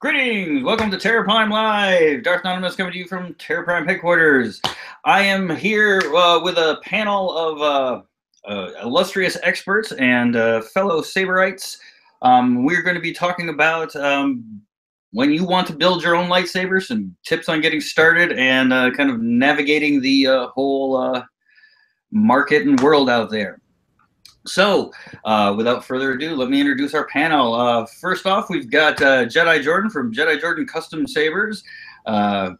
Greetings! Welcome to Terra Prime Live! Darth Anonymous coming to you from Terra Prime headquarters. I am here with a panel of illustrious experts and fellow Saberites. We're going to be talking about when you want to build your own lightsabers, some tips on getting started, and kind of navigating the whole market and world out there. So, without further ado, let me introduce our panel. First off, we've got Jedi Jordan from Jedi Jordan Custom Sabers. How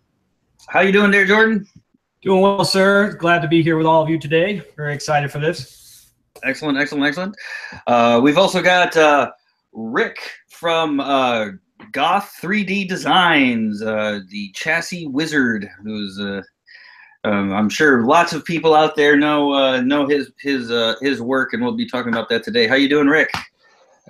you doing there, Jordan? Doing well, sir. Glad to be here with all of you today. Very excited for this. Excellent, excellent, excellent. We've also got Rick from Goth 3D Designs, the chassis wizard, who's I'm sure lots of people out there know his work, and we'll be talking about that today. How you doing, Rick?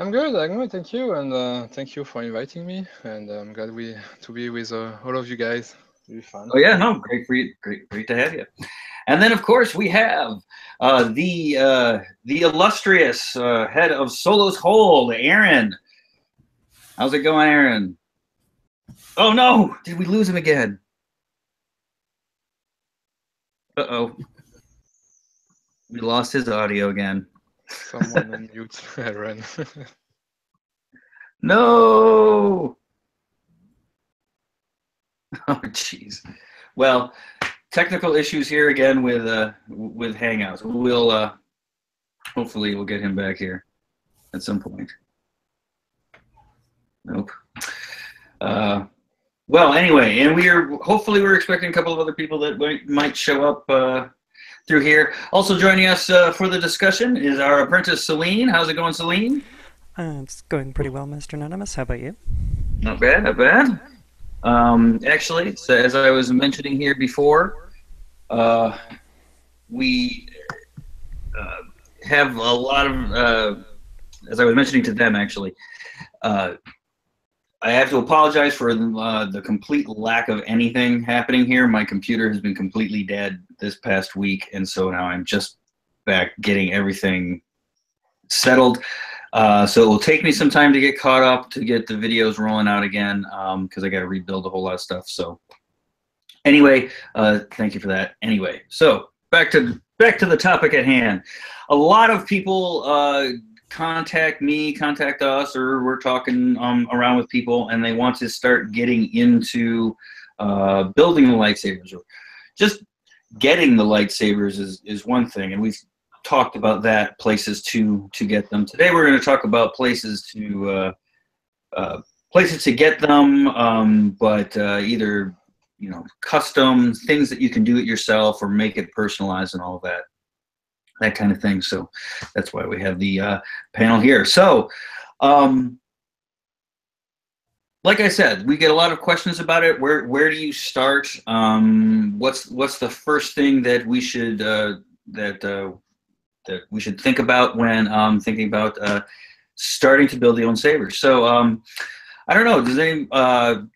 I'm good, thank you, and thank you for inviting me. And I'm glad to be with all of you guys. It'll be fun. Oh yeah, no, great for you, great to have you. And then of course we have the illustrious head of Solo's Hold, Aaron. How's it going, Aaron? Oh no, did we lose him again? Uh-oh. We lost his audio again. Someone on mute, Aaron. No! Oh, jeez. Well, technical issues here again with Hangouts. We'll hopefully we'll get him back here at some point. Nope. Well, anyway, and hopefully we're expecting a couple of other people that might show up through here. Also joining us for the discussion is our apprentice, Celine. How's it going, Celine? It's going pretty well, Mr. Anonymous. How about you? Not bad, not bad. Actually, so as I was mentioning here before, we have a lot of, as I was mentioning to them, actually, I have to apologize for the complete lack of anything happening here. My computer has been completely dead this past week, and so now I'm just back getting everything settled. So it will take me some time to get caught up, to get the videos rolling out again, because I got to rebuild a whole lot of stuff. So anyway, thank you for that. Anyway, so back to the topic at hand. A lot of people contact me, contact us, or we're talking around with people, and they want to start getting into building the lightsabers, or just getting the lightsabers is one thing, and we've talked about that, places to get them. Today we're going to talk about places to get them, but either custom things that you can do it yourself or make it personalized and all of that kind of thing. So that's why we have the panel here. So like I said, we get a lot of questions about it. Where do you start? What's the first thing that we should that we should think about when thinking about starting to build your own sabers? So I don't know, does any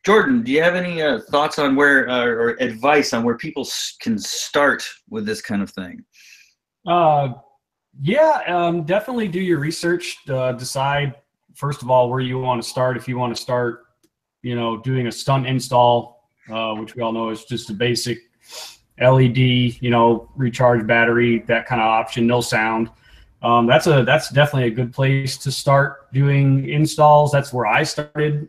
Jordan, do you have any thoughts on where or advice on where people can start with this kind of thing? Yeah, definitely do your research. Decide, first of all, where you want to start. If you want to start, doing a stunt install, which we all know is just a basic LED, recharge battery, that kind of option, no sound. That's definitely a good place to start doing installs. That's where I started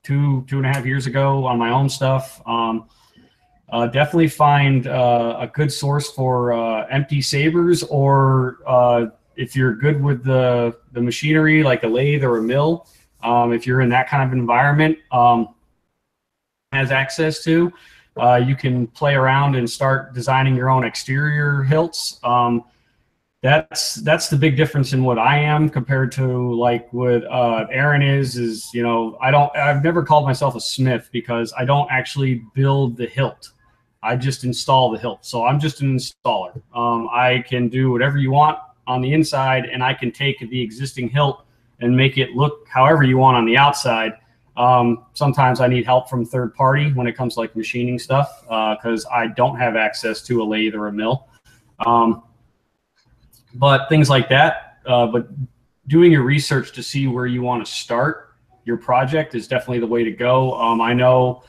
two and a half years ago on my own stuff. Definitely find a good source for empty sabers, or if you're good with the machinery, like a lathe or a mill, if you're in that kind of environment, has access to, you can play around and start designing your own exterior hilts. That's the big difference in what I am compared to like what Aaron is I've never called myself a smith, because I don't actually build the hilt. I just install the hilt. So I'm just an installer. I can do whatever you want on the inside, and I can take the existing hilt and make it look however you want on the outside. Sometimes I need help from third party when it comes to like machining stuff, because I don't have access to a lathe or a mill. But things like that. But doing your research to see where you want to start your project is definitely the way to go. I know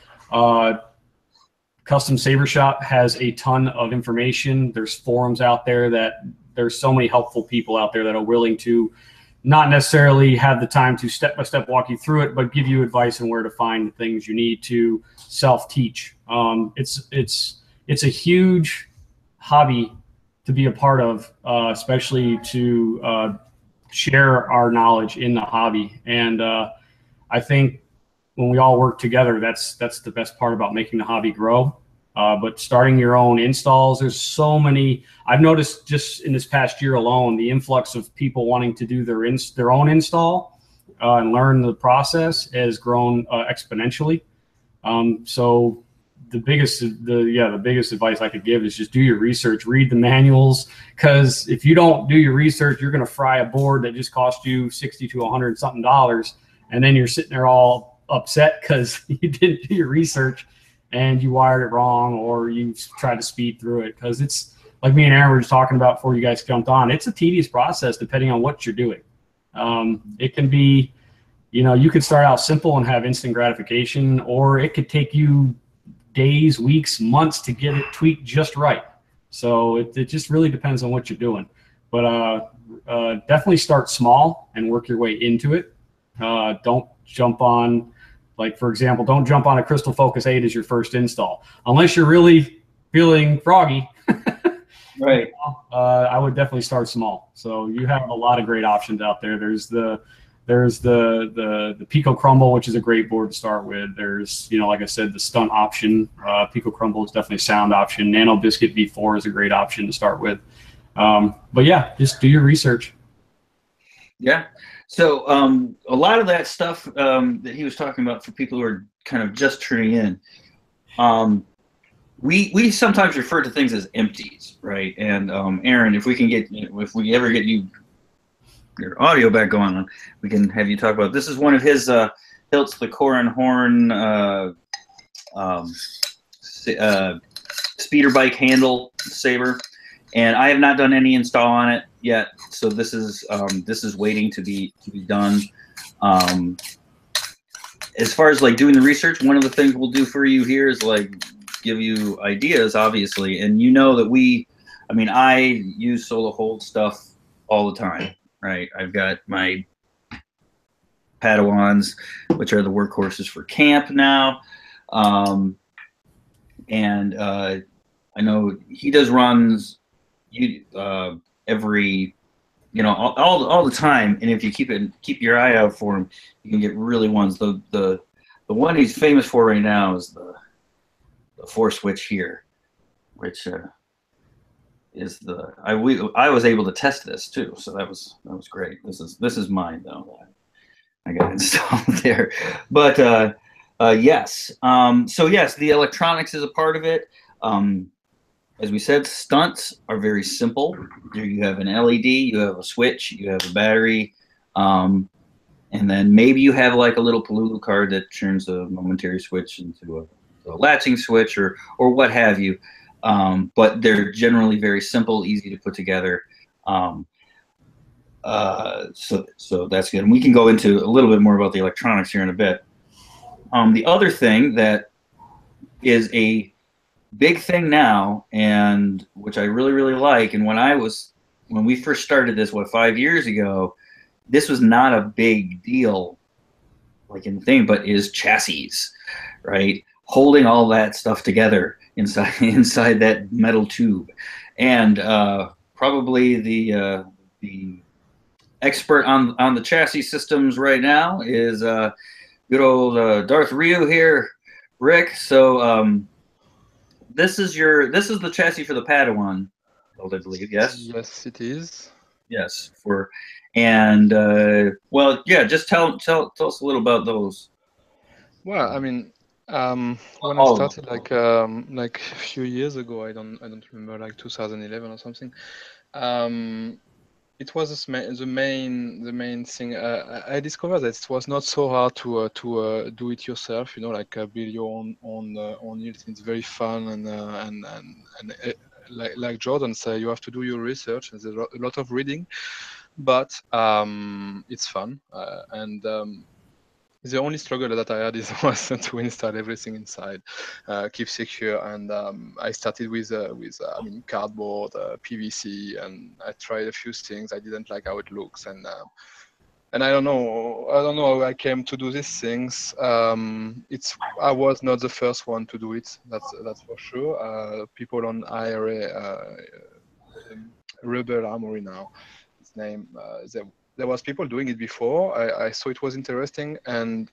Custom Saber Shop has a ton of information. There's forums out there that there's so many helpful people out there that are willing to not necessarily have the time to step-by-step walk you through it, but give you advice on where to find the things you need to self-teach. It's a huge hobby to be a part of, especially to share our knowledge in the hobby. And I think when we all work together, that's the best part about making the hobby grow. But starting your own installs, there's so many. I've noticed just in this past year alone, the influx of people wanting to do their own install and learn the process has grown exponentially. So the biggest advice I could give is just do your research, read the manuals, because if you don't do your research, you're going to fry a board that just cost you $60 to $100 something, and then you're sitting there all upset because you didn't do your research and you wired it wrong, or you tried to speed through it. Because it's like me and Aaron were just talking about before you guys jumped on. It's a tedious process depending on what you're doing. It can be, you could start out simple and have instant gratification, or it could take you days, weeks, months to get it tweaked just right. So it just really depends on what you're doing. But definitely start small and work your way into it. Don't jump on, like, for example, don't jump on a Crystal Focus 8 as your first install. Unless you're really feeling froggy. Right. I would definitely start small. So you have a lot of great options out there. There's the Pico Crumble, which is a great board to start with. There's, like I said, the stunt option. Pico Crumble is definitely a sound option. Nano Biscuit V4 is a great option to start with. But yeah, just do your research. Yeah. So a lot of that stuff that he was talking about for people who are kind of just tuning in, we sometimes refer to things as empties, right? And Aaron, if we ever get your audio back going on, we can have you talk about this. Is one of his hilts, the Core and Horn speeder bike handle Saber, and I have not done any install on it yet. So this is waiting to be done. As far as like doing the research, one of the things we'll do for you here is like give you ideas, obviously, and that I use solo hold stuff all the time, right? I've got my Padawans, which are the workhorses for camp now, and I know he does runs every, all the time, and if you keep your eye out for him, you can get really ones. The one he's famous for right now is the 4-switch here, which is I was able to test this too, so that was great. This is mine though. I got installed there, but yes. So yes, the electronics is a part of it. As we said, stunts are very simple. You have an LED, you have a switch, you have a battery, and then maybe you have like a little Palulu card that turns a momentary switch into a latching switch or what have you. But they're generally very simple, easy to put together. So that's good. And we can go into a little bit more about the electronics here in a bit. The other thing that is a big thing now, and which I really, really like, and when we first started this, 5 years ago, this was not a big deal, like in the thing, but is chassis, right? Holding all that stuff together inside that metal tube. And probably the expert on the chassis systems right now is good old Darth Ryu here, Rick. So this is the chassis for the Padawan, I believe. Yes. Yes, it is. Yes. Well, yeah. Just tell us a little about those. Well, I mean, when I started like a few years ago, I don't remember, like 2011 or something. It was the main thing. I discovered that it was not so hard to do it yourself. Like build your own unit. It's very fun and like Jordan said, you have to do your research. There's a lot of reading, but it's fun. And The only struggle that I had was to install everything inside, keep secure, and I started with I mean cardboard, PVC, and I tried a few things. I didn't like how it looks, and I don't know how I came to do these things. I was not the first one to do it. That's for sure. People on IRA, Rebel Armory now, its name. There was people doing it before. I saw it was interesting, and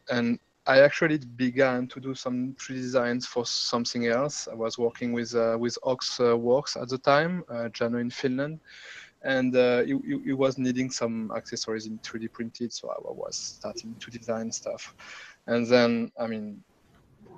I actually began to do some 3D designs for something else. I was working with Ox Works at the time, Jano in Finland, and it was needing some accessories in 3D printed, so I was starting to design stuff, and then I mean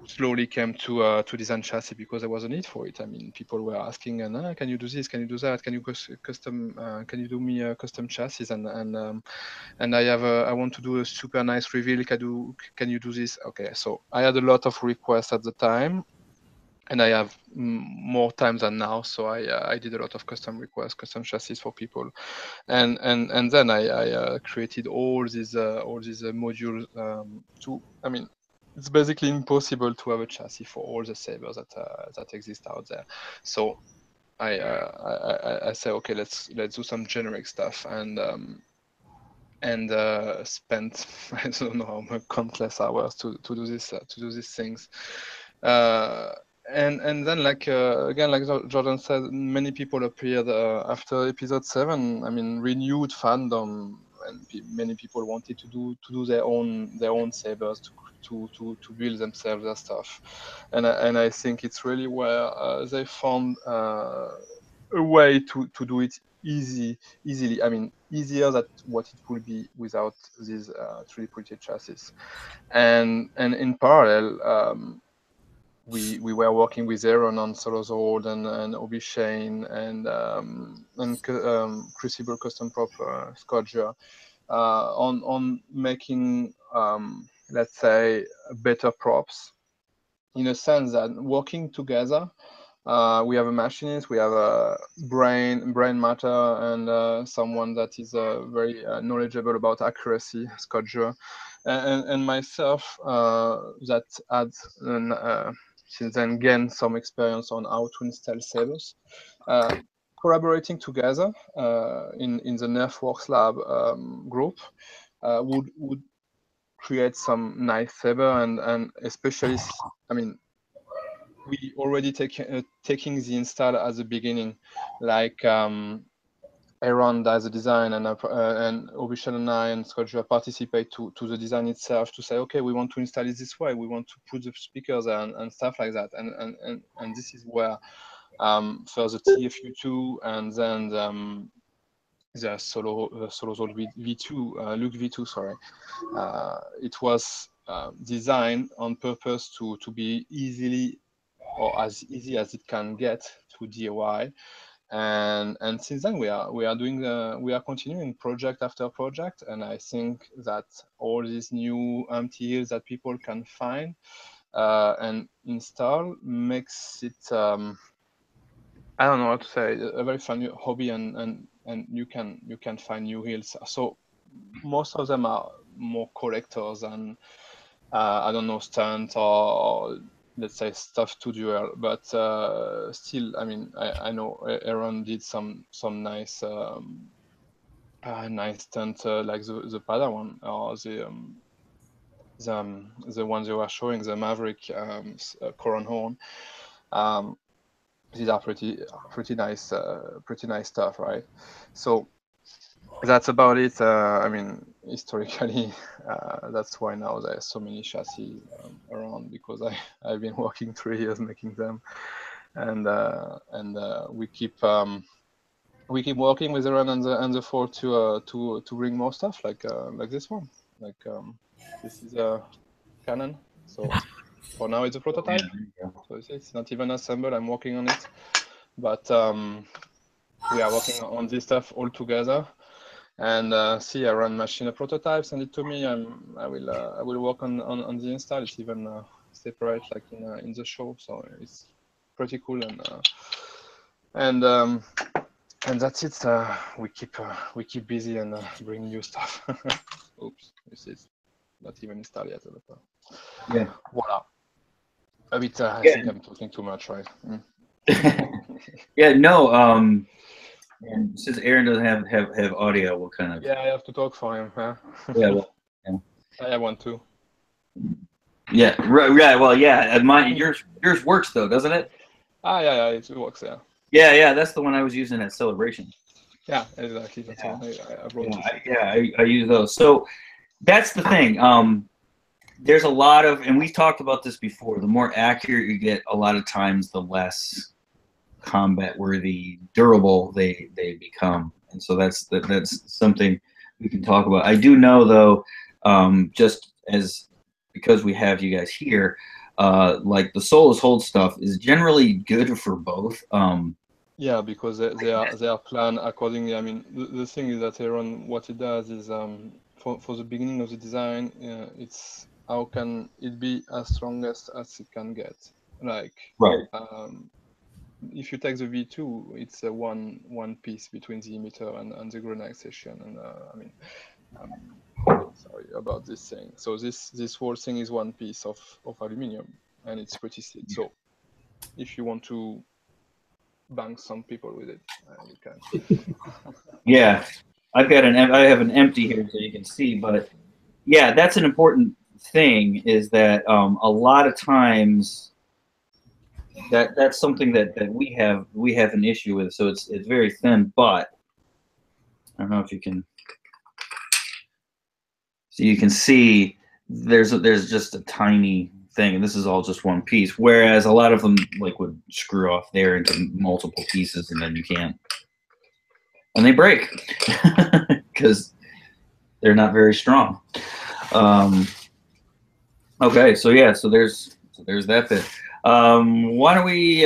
slowly came to design chassis because there was a need for it. I mean, people were asking, and can you do this? Can you do that? Can you Can you do me a custom chassis? And I want to do a super nice reveal. Can you do this? Okay, so I had a lot of requests at the time, and I have more time than now. So I did a lot of custom requests, custom chassis for people, and then I created all these modules to. I mean, it's basically impossible to have a chassis for all the sabers that exist out there. So I say, okay, let's do some generic stuff, and spent I don't know how many countless hours to do these things. And then again, like Jordan said, many people appeared after episode 7. I mean, renewed fandom, and many people wanted to do their own sabers to build themselves their stuff, and I think it's really where they found a way to do it easily. I mean, easier than what it would be without these 3D printed chassis. And in parallel, we were working with Aaron on Solozord and Obi Shane and Crucible Custom Prop Scodger on making let's say better props, in a sense that working together. We have a machinist, we have a brain matter, and someone that is very knowledgeable about accuracy, Scodger, and myself that had since then gained some experience on how to install sabers. Collaborating together in the NerfworXlab group would create some nice saber, and especially, I mean, we already taking the install at the beginning, like Aaron does the design, and Obishan and I and Scodger participate to the design itself, to say, okay, we want to install it this way, we want to put the speakers and stuff like that, and this is where for the TFU2 and then the Solozord V2, Luke V2, sorry, it was designed on purpose to be easily, or as easy as it can get, to DIY. And since then we are continuing project after project, and I think that all these new MTLs that people can find and install makes it I don't know how to say, a very fun hobby, and you can find new heels. So most of them are more collectors and I don't know, stunt or let's say stuff to duel, but still, I mean, I know Aaron did some nice nice stunt like the Padawan, or the ones you were showing, the Maverick Coron Horn. These are pretty nice stuff, right? So that's about it. I mean, historically, that's why now there's so many chassis around, because I've been working 3 years making them, and we keep working with Aaron and the Ford to bring more stuff like this one. Like this is a Canon. So for now it's a prototype. So it's not even assembled. I'm working on it, but we are working on this stuff all together. And I run machine prototypes, send it to me. I will work on the install. It's even separate, like in the show, so it's pretty cool. And that's it. We keep busy and bring new stuff. Oops, this is not even installed yet. But, Yeah. voila. A bit. I Yeah. think I'm talking too much, right? Yeah. No. And since Aaron doesn't have audio, we'll kind of. Yeah, I have to talk for him. Huh? Yeah. Well, yeah. I have one too. Yeah. Right. Yeah. Well. Yeah. Yours works though, doesn't it? Yeah. It works. Yeah. Yeah. Yeah. That's the one I was using at Celebration. Yeah, exactly. That's Yeah. one I brought I use those. So that's the thing. There's a lot of, and we've talked about this before. The more accurate you get, a lot of times, the less combat worthy, durable they become. And so that's something we can talk about. I do know though, just as because we have you guys here, like the Solus Hold stuff is generally good for both. Yeah, because they are planned accordingly. I mean, the thing is that Aaron, what it does is for the beginning of the design, it's how can it be as strongest as it can get. Like, right. If you take the V2, it's a one piece between the emitter and the grenade station. And I mean, sorry about this thing. So this whole thing is one piece of aluminum, and it's pretty thick. So if you want to bang some people with it, you can. Yeah, I have an empty here so you can see, but yeah, that's an important thing. Is that a lot of times that's something that we have an issue with. So it's very thin, but I don't know if you can. So you can see there's just a tiny thing, and this is all just one piece. Whereas a lot of them like would screw off there into multiple pieces, and then you can't, and they break because they're not very strong. Okay, so yeah, so there's that bit. Why don't we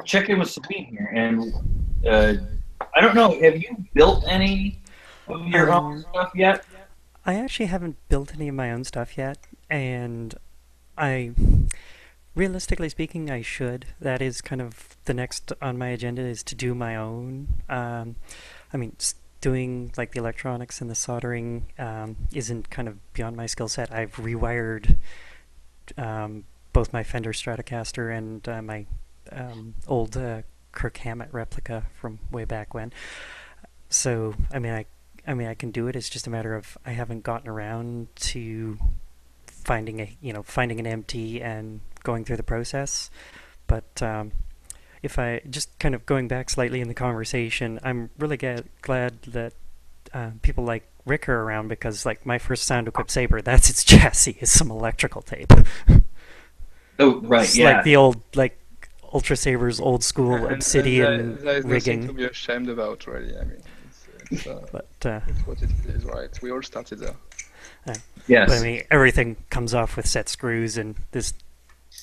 check in with Sabine here? And I don't know, have you built any of your own stuff yet? I actually haven't built any of my own stuff yet, and realistically speaking, I should. That is kind of the next on my agenda, is to do my own. I mean, doing like the electronics and the soldering isn't kind of beyond my skill set. I've rewired both my Fender Stratocaster and my old Kirk Hammett replica from way back when. So I mean, I can do it. It's just a matter of I haven't gotten around to finding an MT and going through the process. But if I just kind of going back slightly in the conversation, I'm really glad that people like Rick are around, because like my first sound-equipped Saber, that's its chassis, is some electrical tape. Oh, right, it's yeah. like the old Ultra Saber's old school Obsidian there's rigging. nothing to be ashamed about, really. I mean, it's what it is, right? We all started there. Yes. But I mean, everything comes off with set screws, and this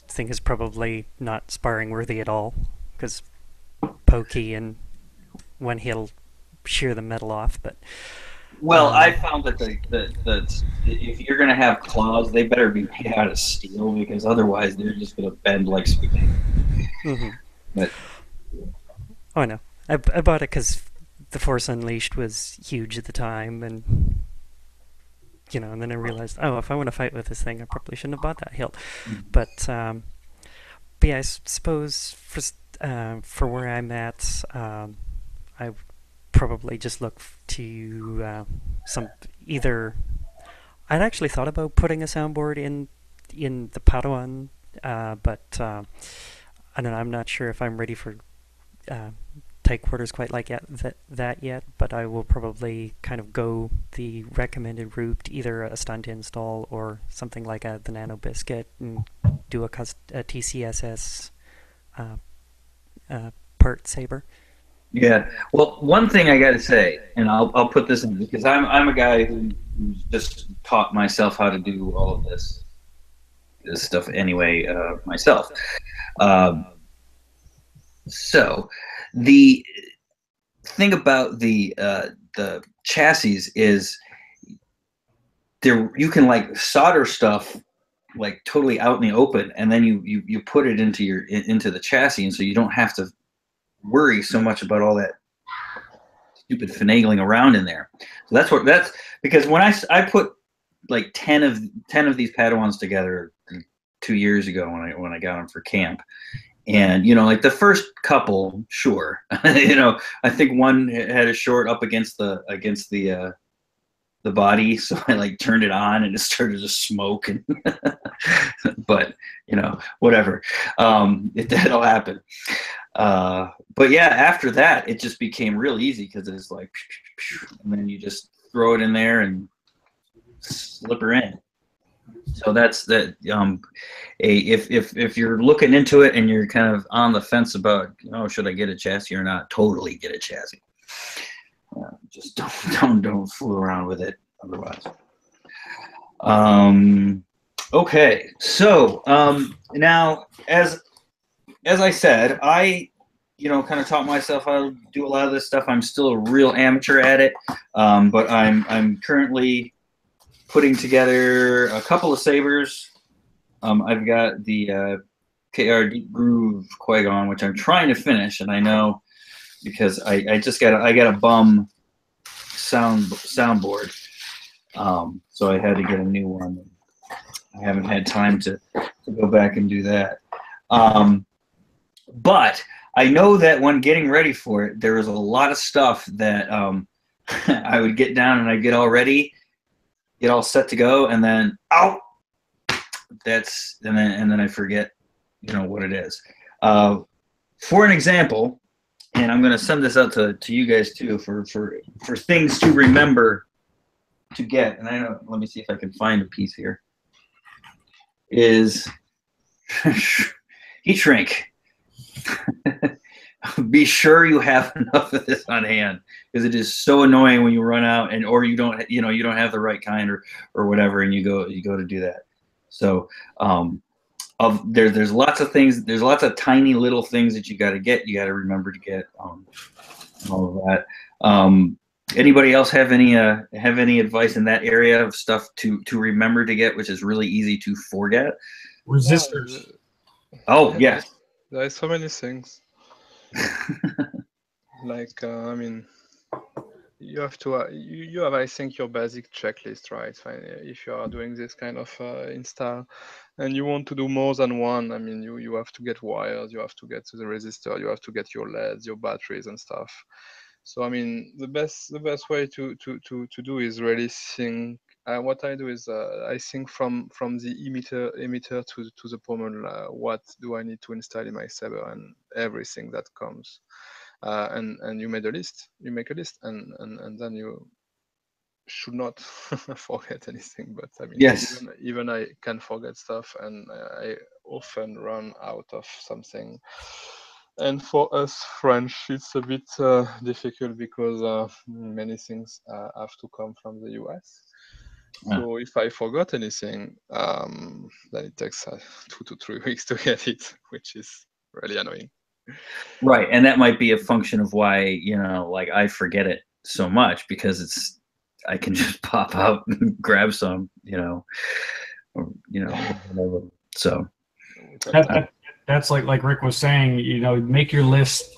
thing is probably not sparring worthy at all, because pokey and one hit'll shear the metal off. But well, I found that if you're gonna have claws, they better be made out of steel, because otherwise they're just gonna bend like spaghetti. Mm-hmm. But I know. I bought it because the Force Unleashed was huge at the time, and and then I realized, if I want to fight with this thing, I probably shouldn't have bought that hilt. But yeah, I suppose for where I'm at, I probably just look to some either. I'd actually thought about putting a soundboard in the Padawan, but I don't know. I'm not sure if I'm ready for tight quarters quite like that yet. But I will probably kind of go the recommended route, either a stunt install or something like the Nano Biscuit, and do a TCSS part Saber. yeah, well, one thing I got to say, and I'll put this in, because I'm a guy who's just taught myself how to do all of this stuff anyway myself. So the thing about the chassis is you can like solder stuff like totally out in the open, and then you put it into the chassis, and so you don't have to worry so much about all that stupid finagling around in there. So that's because when I put like 10 of these Padawans together 2 years ago when I got them for camp. And, you know, like the first couple, sure. You know, I think one had a short up against the body, so I like turned it on and it started to smoke. And but, you know, whatever. That'll happen. But yeah, after that, it just became real easy because it's like, and then you just throw it in there and slip her in. So that's that. If you're looking into it and you're kind of on the fence about, oh, should I get a chassis or not? Totally get a chassis. Just don't fool around with it otherwise. Okay, so now as I said, I kind of taught myself how to do a lot of this stuff. I'm still a real amateur at it, but I'm currently putting together a couple of sabers. I've got the KR Deep Groove Qui-Gon, which I'm trying to finish, and I know because I got a bum soundboard, so I had to get a new one. I haven't had time to go back and do that, but I know that when getting ready for it, there was a lot of stuff that I would get down and I'd get all ready, get all set to go, and then and then I forget, what it is. For an example, and I'm going to send this out to you guys too for things to remember to get. And I know, let me see if I can find a piece here. Is heat shrink. Be sure you have enough of this on hand, because it is so annoying when you run out or you don't have the right kind or whatever, and you go to do that. So there's lots of things. There's lots of tiny little things that you got to get. You got to remember to get all of that. Anybody else have any advice in that area of stuff to remember to get, which is really easy to forget? Resistors. Oh yes. There are so many things. Like I mean, you have to you have, I think, your basic checklist, right? If you are doing this kind of install and you want to do more than one, I mean, you have to get wires, you have to get to the resistor, you have to get your LEDs, your batteries and stuff. So I mean, the best way to do is really think. What I do is I think from the emitter to the pommel, what do I need to install in my Saber, and everything that comes. And you make a list, and then you should not forget anything. But I mean, yes, even I can forget stuff, and I often run out of something. And for us French, it's a bit difficult because many things have to come from the US. So if I forgot anything, then it takes 2 to 3 weeks to get it, which is really annoying. Right, and that might be a function of why, like I forget it so much, because I can just pop out and grab some, or, whatever. So that's like Rick was saying, make your list,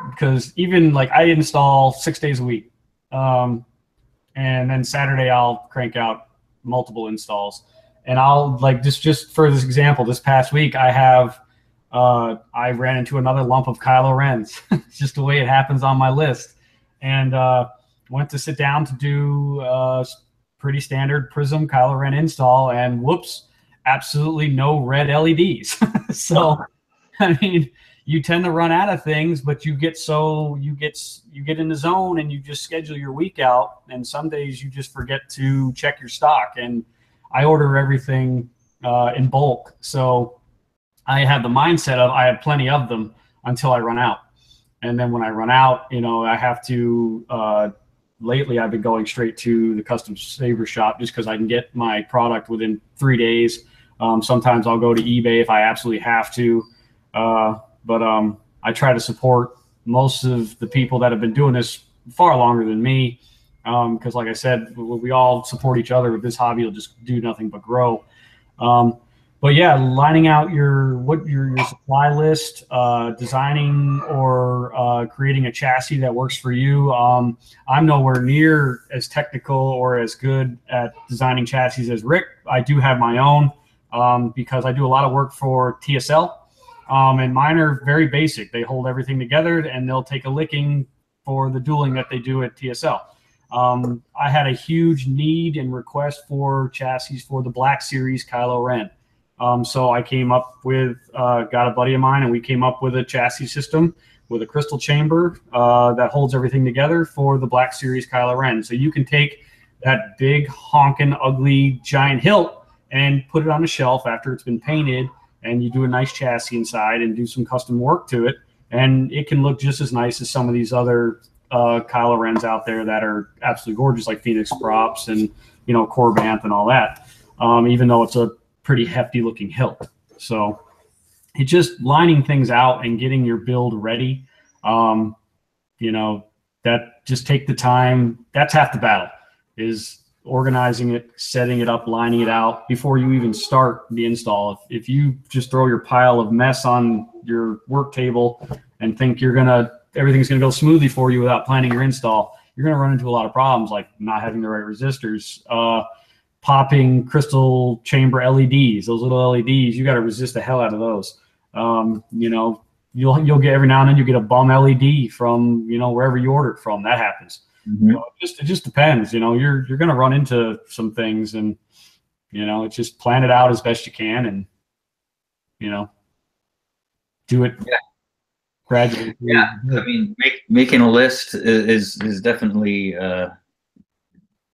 because even like I install 6 days a week, and then Saturday I'll crank out multiple installs, and I'll like just for this example, this past week I ran into another lump of Kylo Ren's. It's just the way it happens on my list, and went to sit down to do pretty standard Prism Kylo Ren install, and whoops, absolutely no red LEDs. So I mean, you tend to run out of things, but you get in the zone and you just schedule your week out, and some days you just forget to check your stock. And I order everything in bulk, so I have the mindset of I have plenty of them until I run out. And then when I run out, I have to lately I've been going straight to the custom Saber shop, just because I can get my product within 3 days. Sometimes I'll go to eBay if I absolutely have to. But I try to support most of the people that have been doing this far longer than me, because like I said, we all support each other. This hobby will just do nothing but grow. But but yeah, lining out your supply list, designing or creating a chassis that works for you. I'm nowhere near as technical or as good at designing chassis as Rick. I do have my own because I do a lot of work for TSL, and mine are very basic. They hold everything together, and they'll take a licking for the dueling that they do at TSL. I had a huge need and request for chassis for the Black Series Kylo Ren. So I came up with, got a buddy of mine, and we came up with a chassis system with a crystal chamber that holds everything together for the Black Series Kylo Ren. So you can take that big, honking, ugly, giant hilt and put it on a shelf after it's been painted, and you do a nice chassis inside and do some custom work to it, and it can look just as nice as some of these other Kylo Rens out there that are absolutely gorgeous, like Phoenix Props and, you know, Corbanth and all that, even though it's a pretty hefty looking hilt. So it's just lining things out and getting your build ready. You know, that just take the time. That's half the battle, is organizing it, setting it up, lining it out before you even start the install. If you just throw your pile of mess on your work table and think everything's gonna go smoothly for you without planning your install, you're gonna run into a lot of problems, like not having the right resistors, popping crystal chamber LEDs, those little LEDs. You got to resist the hell out of those. You know, you'll get, every now and then you get a bum LED from, you know, wherever you order it from. That happens. Mm-hmm. You know, it just depends. You know, you're going to run into some things, and, you know, it's just plan it out as best you can, and, you know, do it gradually. Yeah, I mean, making a list is definitely,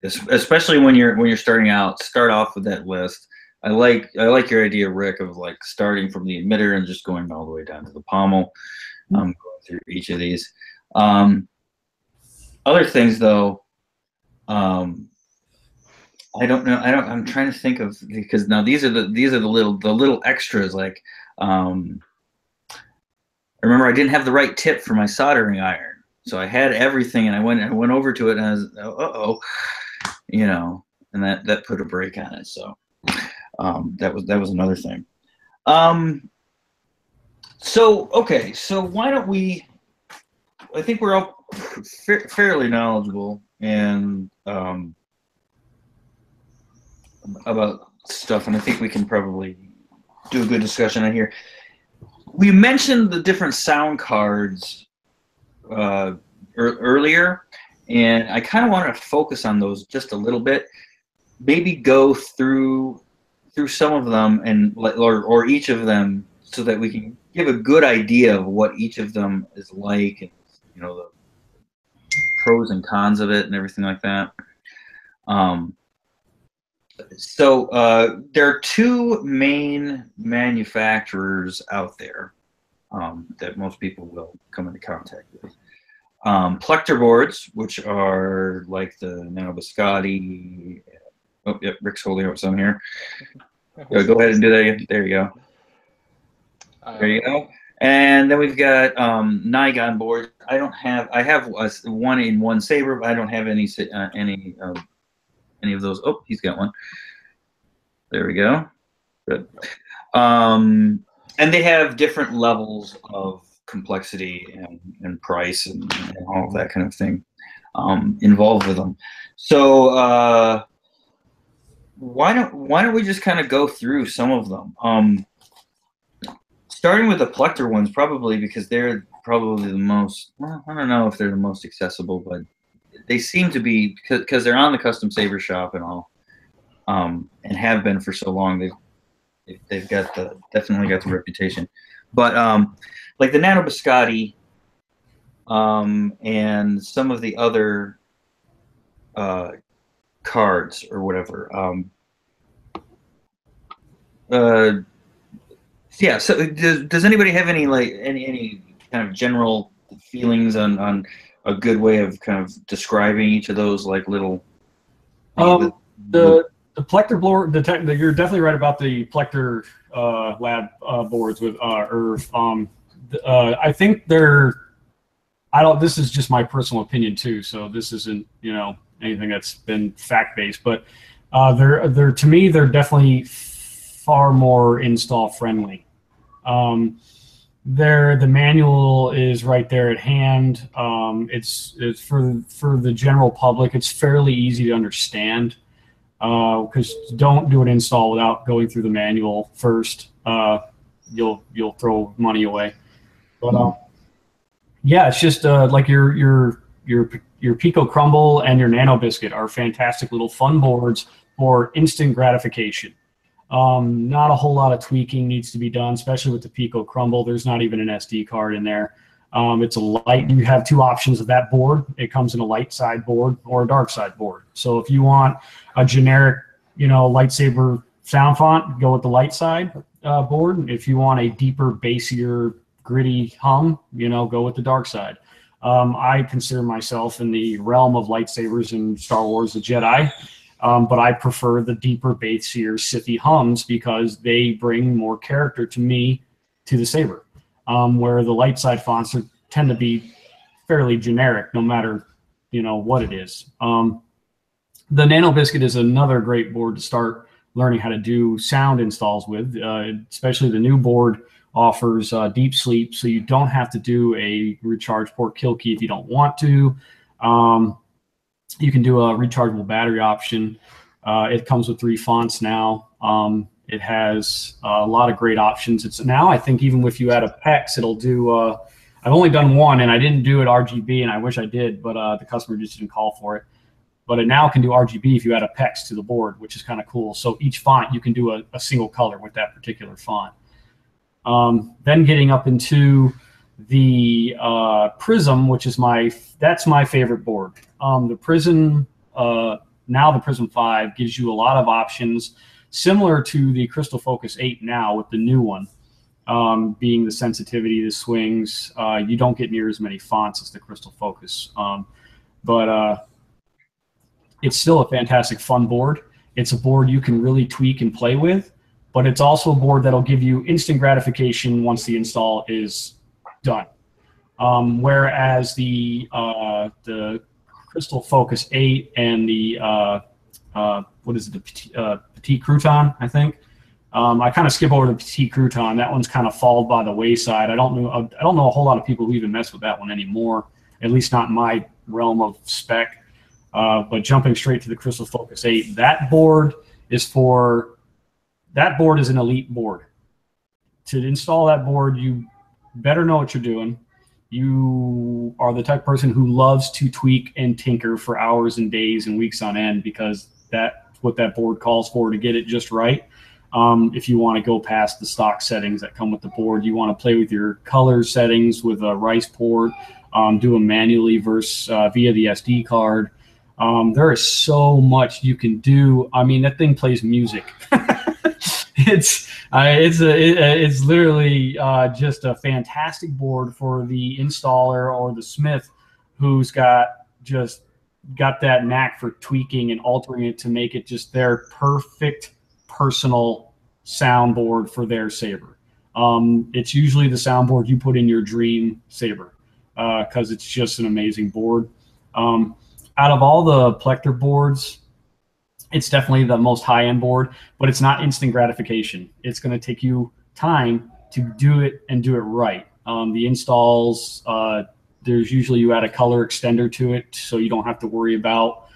especially when you're starting out. Start off with that list. I like your idea, Rick, of like starting from the emitter and just going all the way down to the pommel. Going through each of these. Other things, though, I don't know. I'm trying to think of, because now these are the little extras. Like, I remember I didn't have the right tip for my soldering iron, so I had everything, and I went over to it, and I was, you know, and that put a break on it. So that was another thing. So okay, so why don't we? I think we're all fairly knowledgeable and about stuff, and I think we can probably do a good discussion on here. We mentioned the different sound cards earlier, and I kind of want to focus on those just a little bit. Maybe go through some of them, and or each of them, so that we can give a good idea of what each of them is like, and, you know, the pros and cons of it and everything like that. So there are two main manufacturers out there that most people will come into contact with. Plector boards, which are like the Nano Biscotti. Oh, yep, Rick's holding up some here. Go ahead and do that again. There you go. There you go. And then we've got Nigon boards. I have one in one Saber, but I don't have any of those. Oh, he's got one. There we go. Good. And they have different levels of complexity and price and all of that kind of thing involved with them. So why don't we just kind of go through some of them? Starting with the Plector ones, probably because they're probably the most, well, I don't know if they're the most accessible, but they seem to be, because they're on the Custom Saber shop and all, and have been for so long. They've got definitely got the reputation. But like the Nano Biscotti and some of the other cards or whatever. Yeah. So does anybody have any kind of general feelings on a good way of kind of describing each of those, like little? The Plector board, you're definitely right about the Plector lab boards with Irv. I think this is just my personal opinion too, so this isn't, you know, anything that's been fact-based, but to me, they're definitely far more install friendly. The manual is right there at hand. It's for the general public. It's fairly easy to understand, because don't do an install without going through the manual first. You'll throw money away. But yeah, it's just like your Pico Crumble and your Nano Biscuit are fantastic little fun boards for instant gratification. Not a whole lot of tweaking needs to be done, especially with the Pico Crumble. There's not even an SD card in there. It's a light. You have two options of that board. It comes in a light side board or a dark side board. So if you want a generic, lightsaber sound font, go with the light side board. If you want a deeper, bassier, gritty hum, go with the dark side. I consider myself in the realm of lightsabers in Star Wars: The Jedi. But I prefer the deeper, bassier, sithy hums because they bring more character to me, to the saber. Where the light side fonts tend to be fairly generic, no matter what it is. The Nano Biscuit is another great board to start learning how to do sound installs with. Especially the new board offers deep sleep, so you don't have to do a recharge port kill key if you don't want to. You can do a rechargeable battery option. It comes with 3 fonts now. It has a lot of great options. It's now, I think, even if you add a PEX, it'll do. I've only done one, and I didn't do it RGB, and I wish I did, but the customer just didn't call for it. But it now can do RGB if you add a PEX to the board, which is kind of cool. So each font, you can do a single color with that particular font. Then getting up into the Prism, which is that's my favorite board. The Prism, now the Prism 5 gives you a lot of options, similar to the Crystal Focus 8 now with the new one, being the sensitivity, the swings. You don't get near as many fonts as the Crystal Focus, but it's still a fantastic fun board. It's a board you can really tweak and play with, but it's also a board that'll give you instant gratification once the install is done. Whereas the Crystal Focus 8 and the what is it, the Petit Crouton, I think. I kind of skip over the Petit Crouton. That one's kind of fallen by the wayside. I don't know a whole lot of people who even mess with that one anymore, at least not in my realm of spec. But jumping straight to the Crystal Focus 8, that board is an elite board. To install that board, you better know what you're doing. You are the type of person who loves to tweak and tinker for hours and days and weeks on end, because that's what that board calls for, to get it just right. If you want to go past the stock settings that come with the board, you want to play with your color settings with a rice port, do them manually versus via the SD card. There is so much you can do. I mean, that thing plays music. It's literally just a fantastic board for the installer or the smith who's got that knack for tweaking and altering it to make it just their perfect personal soundboard for their saber. It's usually the soundboard you put in your dream saber, because it's just an amazing board. Out of all the Plector boards, it's definitely the most high-end board, but it's not instant gratification. It's going to take you time to do it and do it right. The installs, there's usually you add a color extender to it, so you don't have to worry about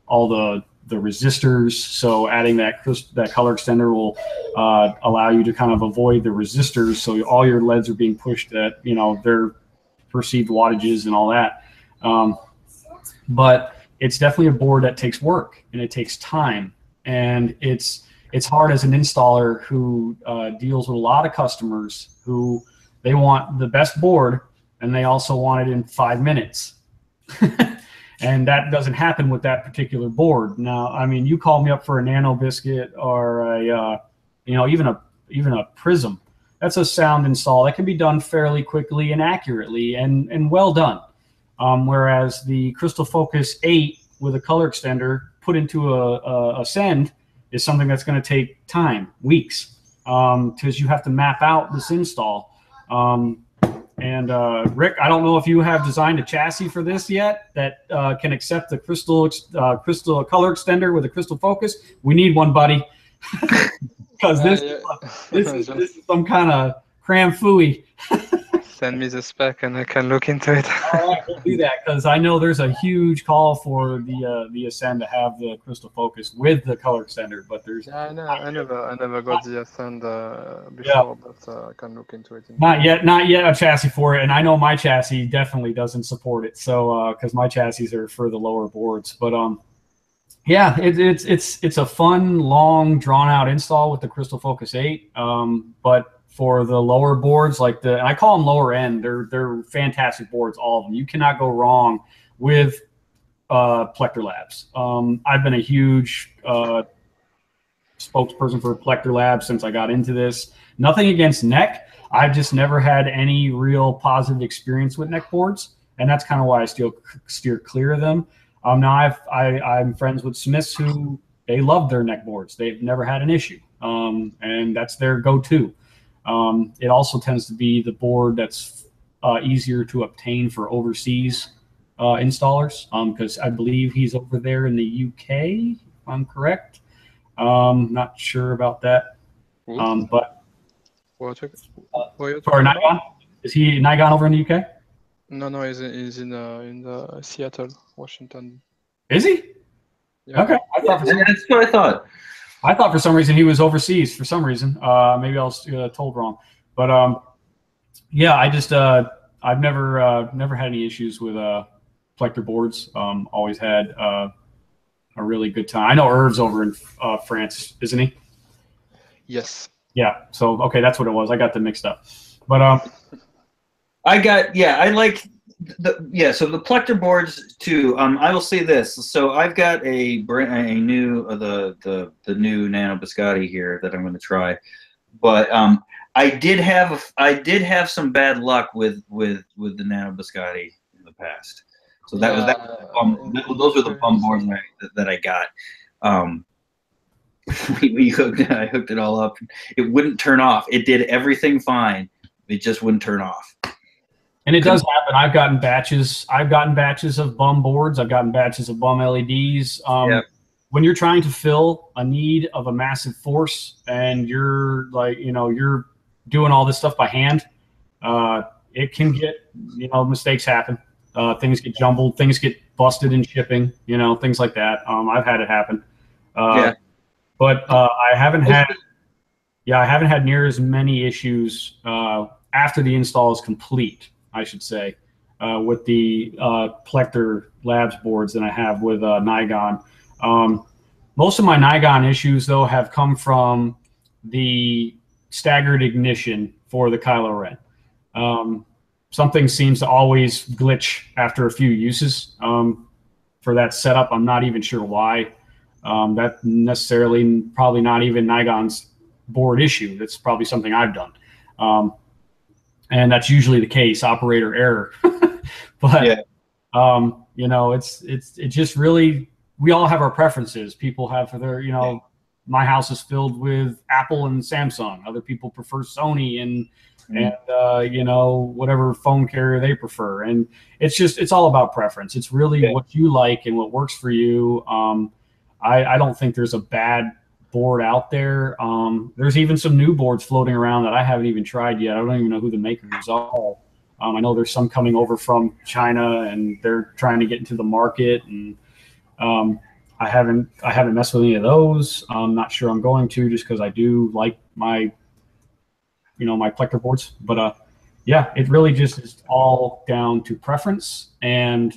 all the resistors. So adding that color extender will allow you to kind of avoid the resistors, so all your LEDs are being pushed at their perceived wattages and all that. But it's definitely a board that takes work and it takes time, and it's hard as an installer who deals with a lot of customers who they want the best board and they also want it in 5 minutes. And that doesn't happen with that particular board. Now, I mean, you call me up for a Nano Biscuit or a even a Prism. That's a sound install that can be done fairly quickly and accurately and well done. Whereas the Crystal Focus 8 with a color extender put into a send is something that's going to take time, weeks, because you have to map out this install. Rick, I don't know if you have designed a chassis for this yet that can accept the crystal color extender with a Crystal Focus. We need one, buddy. because this is some kind of cram fooey. Send me the spec and I can look into it. All right, we'll do that because I know there's a huge call for the Ascend to have the crystal focus with the color extender, but there's I never got the Ascend before, but I can look into it. Not yet a chassis for it, and I know my chassis definitely doesn't support it. So because my chassis are for the lower boards, but yeah, it's a fun, long, drawn out install with the Crystal Focus 8, but for the lower boards, like I call them lower end, they're fantastic boards, all of them. You cannot go wrong with Plector Labs. I've been a huge spokesperson for Plector Labs since I got into this. Nothing against neck. I've just never had any real positive experience with neck boards, and that's kind of why I still steer clear of them. Now I'm friends with Smiths who they love their neck boards. They've never had an issue, and that's their go-to. It also tends to be the board that's easier to obtain for overseas installers because I believe he's over there in the UK, if I'm correct. Not sure about that. But sorry, Nigon? Is he Nigon over in the UK? No, he's in Seattle, Washington. Is he? Yeah. Okay. That's what I thought. I thought for some reason he was overseas for some reason. Maybe I was told wrong, but yeah, I just I've never had any issues with Plector boards. Always had a really good time. I know Irv's over in France, isn't he? Yes. Yeah. So okay, that's what it was. I got them mixed up, but I like so the Plector boards too. I will say this. So I've got a new the new Nano Biscotti here that I'm going to try, but I did have some bad luck with the Nano Biscotti in the past. So those are the bum boards that I got. I hooked it all up. It wouldn't turn off. It did everything fine. It just wouldn't turn off. And it does happen. I've gotten batches of bum boards. I've gotten batches of bum LEDs. When you're trying to fill a need of a massive force and you're like, you're doing all this stuff by hand, it can get, mistakes happen. Things get jumbled. Things get busted in shipping, things like that. I've had it happen. But I haven't had near as many issues after the install is complete, I should say, with the Plector Labs boards than I have with Nigon. Most of my Nigon issues, though, have come from the staggered ignition for the Kylo Ren. Something seems to always glitch after a few uses for that setup. I'm not even sure why. That necessarily probably not even Nigon's board issue. That's probably something I've done. And that's usually the case, operator error. But it's just really, we all have our preferences. People have their, my house is filled with Apple and Samsung. Other people prefer Sony and whatever phone carrier they prefer. And it's all about preference. It's really what you like and what works for you. I don't think there's a bad board out there. There's even some new boards floating around that I haven't even tried yet. I don't even know who the makers are. I know there's some coming over from China and they're trying to get into the market, and I haven't messed with any of those. I'm not sure I'm going to, just because I do like my my Plector boards. But it really just is all down to preference. And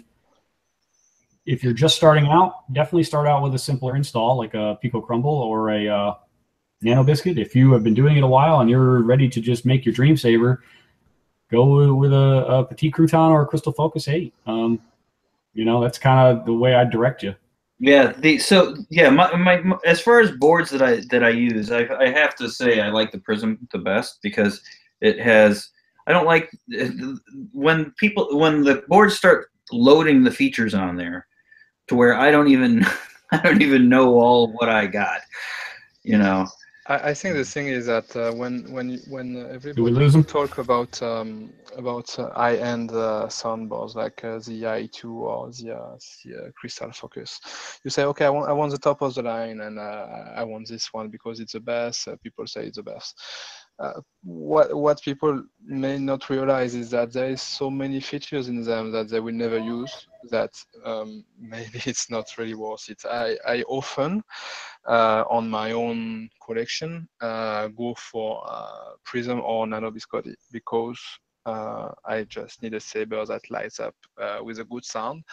if you're just starting out, definitely start out with a simpler install like a Pico Crumble or a Nano Biscuit. If you have been doing it a while and you're ready to just make your Dream Saber, go with a Petit Crouton or a Crystal Focus 8. That's kind of the way I direct you. Yeah. My as far as boards that I use, I have to say I like the Prism the best because it has. I don't like when the boards start loading the features on there to where I don't even know all what I got. I think the thing is that when Do we everybody lose them? talk about high-end soundboards like the i2 or the Crystal Focus, you say, okay, I want the top of the line, and I want this one because it's the best. People say it's the best. What people may not realize is that there is so many features in them that they will never use, that maybe it's not really worth it. I often on my own collection go for prism or nano biscotti, because I just need a saber that lights up with a good sound.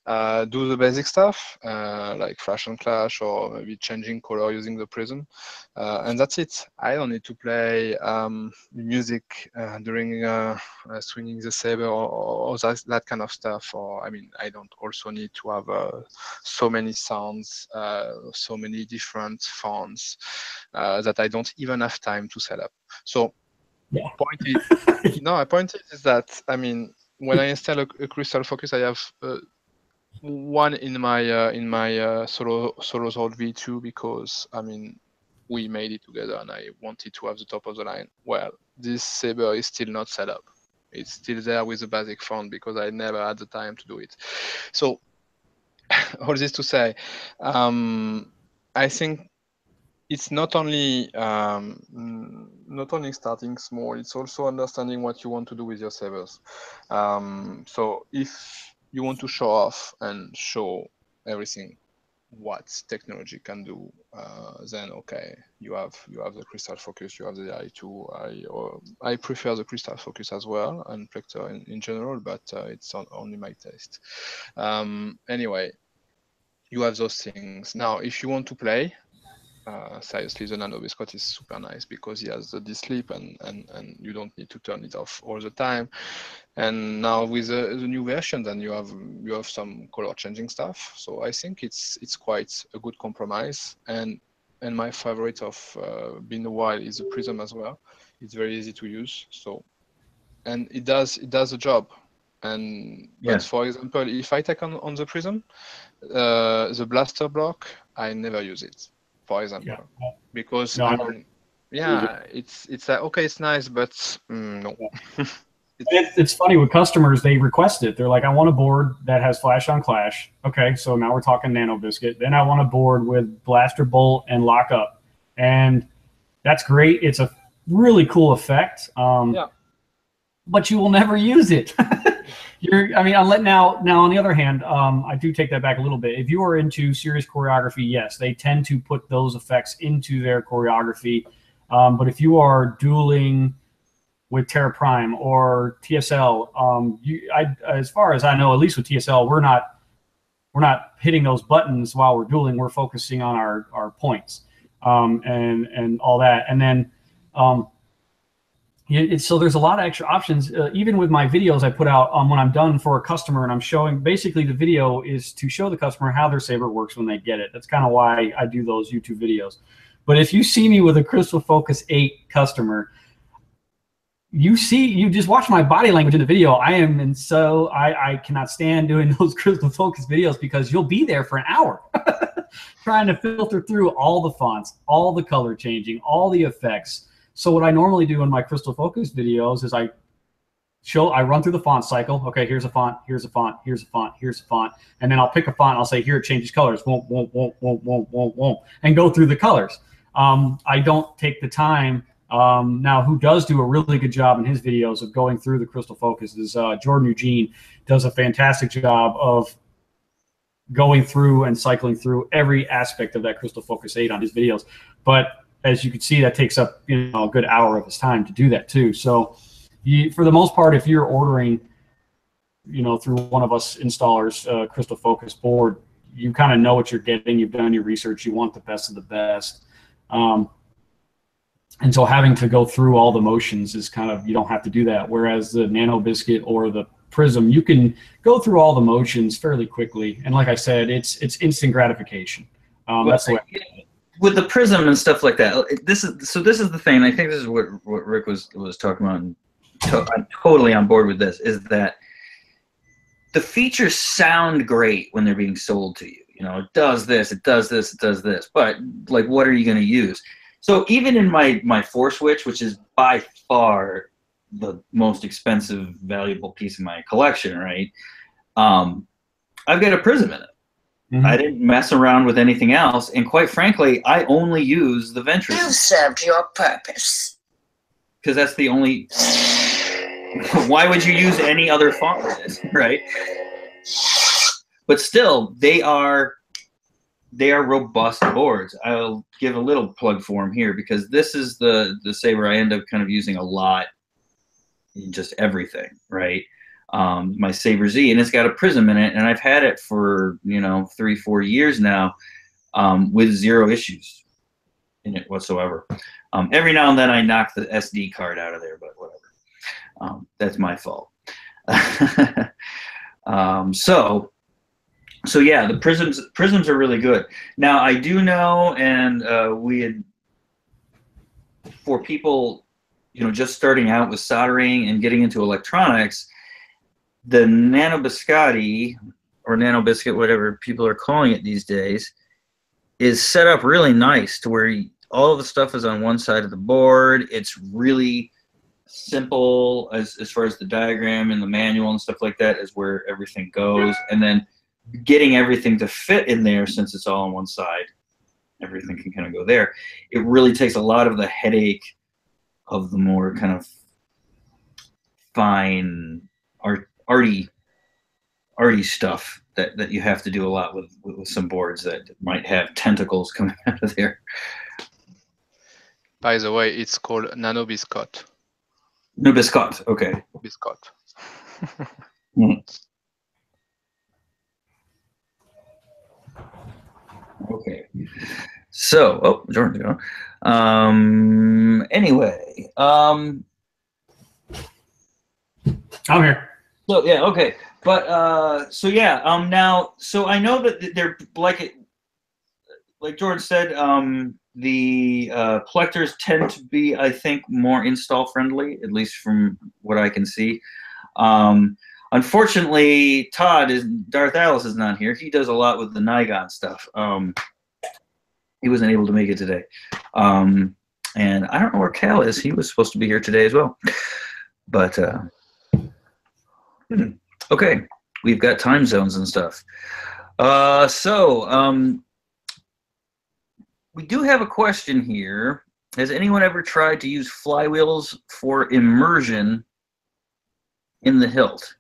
Do the basic stuff like flash and clash, or maybe changing color using the prism, and that's it. I don't need to play music during swinging the saber, or that kind of stuff. Or I mean, I don't also need to have so many sounds, so many different fonts that I don't even have time to set up. So Yeah. point is that, I mean, when I install a Crystal Focus, I have one in my solo Sword V2, because I mean, we made it together and I wanted to have the top of the line. Well, this saber is still not set up. It's still there with the basic font because I never had the time to do it. So all this to say, I think it's not only starting small, it's also understanding what you want to do with your sabers. So if you want to show off and show everything what technology can do, then okay, you have the Crystal Focus, you have the i2. I prefer the Crystal Focus as well, and Plector in general, but it's only my taste. Anyway, you have those things. Now, if you want to play, seriously, the Nano Biscuit is super nice because he has the D-Sleep, and you don't need to turn it off all the time. And now with the new version, then you have some color changing stuff. So I think it's quite a good compromise. And my favorite of been a while is the Prism as well. It's very easy to use. So, and it does the job. And but for example, if I take on the Prism, the blaster block, I never use it, for example, because No, I mean, it's like, okay, it's nice, but no. It's funny with customers, they request it. They're like, I want a board that has flash on clash. Okay, so now we're talking Nano Biscuit. Then I want a board with blaster bolt and lockup, and that's great. It's a really cool effect. But you will never use it. Now on the other hand, I do take that back a little bit. If you are into serious choreography, yes, they tend to put those effects into their choreography. But if you are dueling with Terra Prime or TSL, as far as I know, at least with TSL, we're not hitting those buttons while we're dueling. We're focusing on our points and all that. And then so there's a lot of extra options. Even with my videos I put out when I'm done for a customer and I'm showing, basically the video is to show the customer how their saber works when they get it. That's kind of why I do those YouTube videos. But if you see me with a Crystal Focus 8 customer, you just watch my body language in the video. I cannot stand doing those Crystal Focus videos because you'll be there for an hour trying to filter through all the fonts, all the color changing, all the effects. So what I normally do in my Crystal Focus videos is I run through the font cycle. Okay, here's a font, here's a font, here's a font, here's a font. And then I'll pick a font and I'll say, here, it changes colors, won't, and go through the colors. I don't take the time. Now, who does do a really good job in his videos of going through the Crystal Focus is Jordan Eugene. Does a fantastic job of going through and cycling through every aspect of that Crystal Focus 8 on his videos. But as you can see, that takes up a good hour of his time to do that too. So for the most part, if you're ordering through one of us installers Crystal Focus board, you kind of know what you're getting. You've done your research. You want the best of the best. And so having to go through all the motions is kind of, you don't have to do that. Whereas the Nano Biscuit or the Prism, you can go through all the motions fairly quickly. And like I said, it's instant gratification. That's the way. With the Prism and stuff like that, this is the thing. I think this is what Rick was talking about. And I'm totally on board with this. Is that the features sound great when they're being sold to you. It does this, it does this, it does this. But like, what are you going to use? So even in my Force Witch, which is by far the most expensive, valuable piece of my collection, right? I've got a prism in it. Mm-hmm. I didn't mess around with anything else, and quite frankly, I only use the Ventress. You served your purpose. Because that's the only. Why would you use any other font for this, right? But still, they are robust boards. I'll give a little plug for them here because this is the Saber I end up kind of using a lot in just everything, right? My Saber Z, and it's got a prism in it, and I've had it for 3-4 years now, with 0 issues in it whatsoever. Every now and then I knock the SD card out of there, but whatever. That's my fault. So yeah, the prisms are really good. Now I do know, and we had, for people just starting out with soldering and getting into electronics, the Nano Biscotti or Nano Biscuit, whatever people are calling it these days, is set up really nice to where all of the stuff is on one side of the board. It's really simple as far as the diagram and the manual and stuff like that is where everything goes, and then getting everything to fit in there, since it's all on one side, everything can kind of go there. It really takes a lot of the headache of the more kind of fine arty stuff that you have to do a lot with some boards that might have tentacles coming out of there. By the way, it's called Nano Biscotte. No Biscotte, okay. Biscotte. Okay. So, oh, Jordan's gone. Anyway, I'm here. So yeah, okay, but so yeah, now, so I know that they're like Jordan said, the Plectors tend to be, I think, more install friendly, at least from what I can see. Unfortunately, Darth Alice is not here. He does a lot with the Nigon stuff. He wasn't able to make it today. And I don't know where Cal is. He was supposed to be here today as well. But, okay, we've got time zones and stuff. We do have a question here. Has anyone ever tried to use flywheels for immersion in the hilt?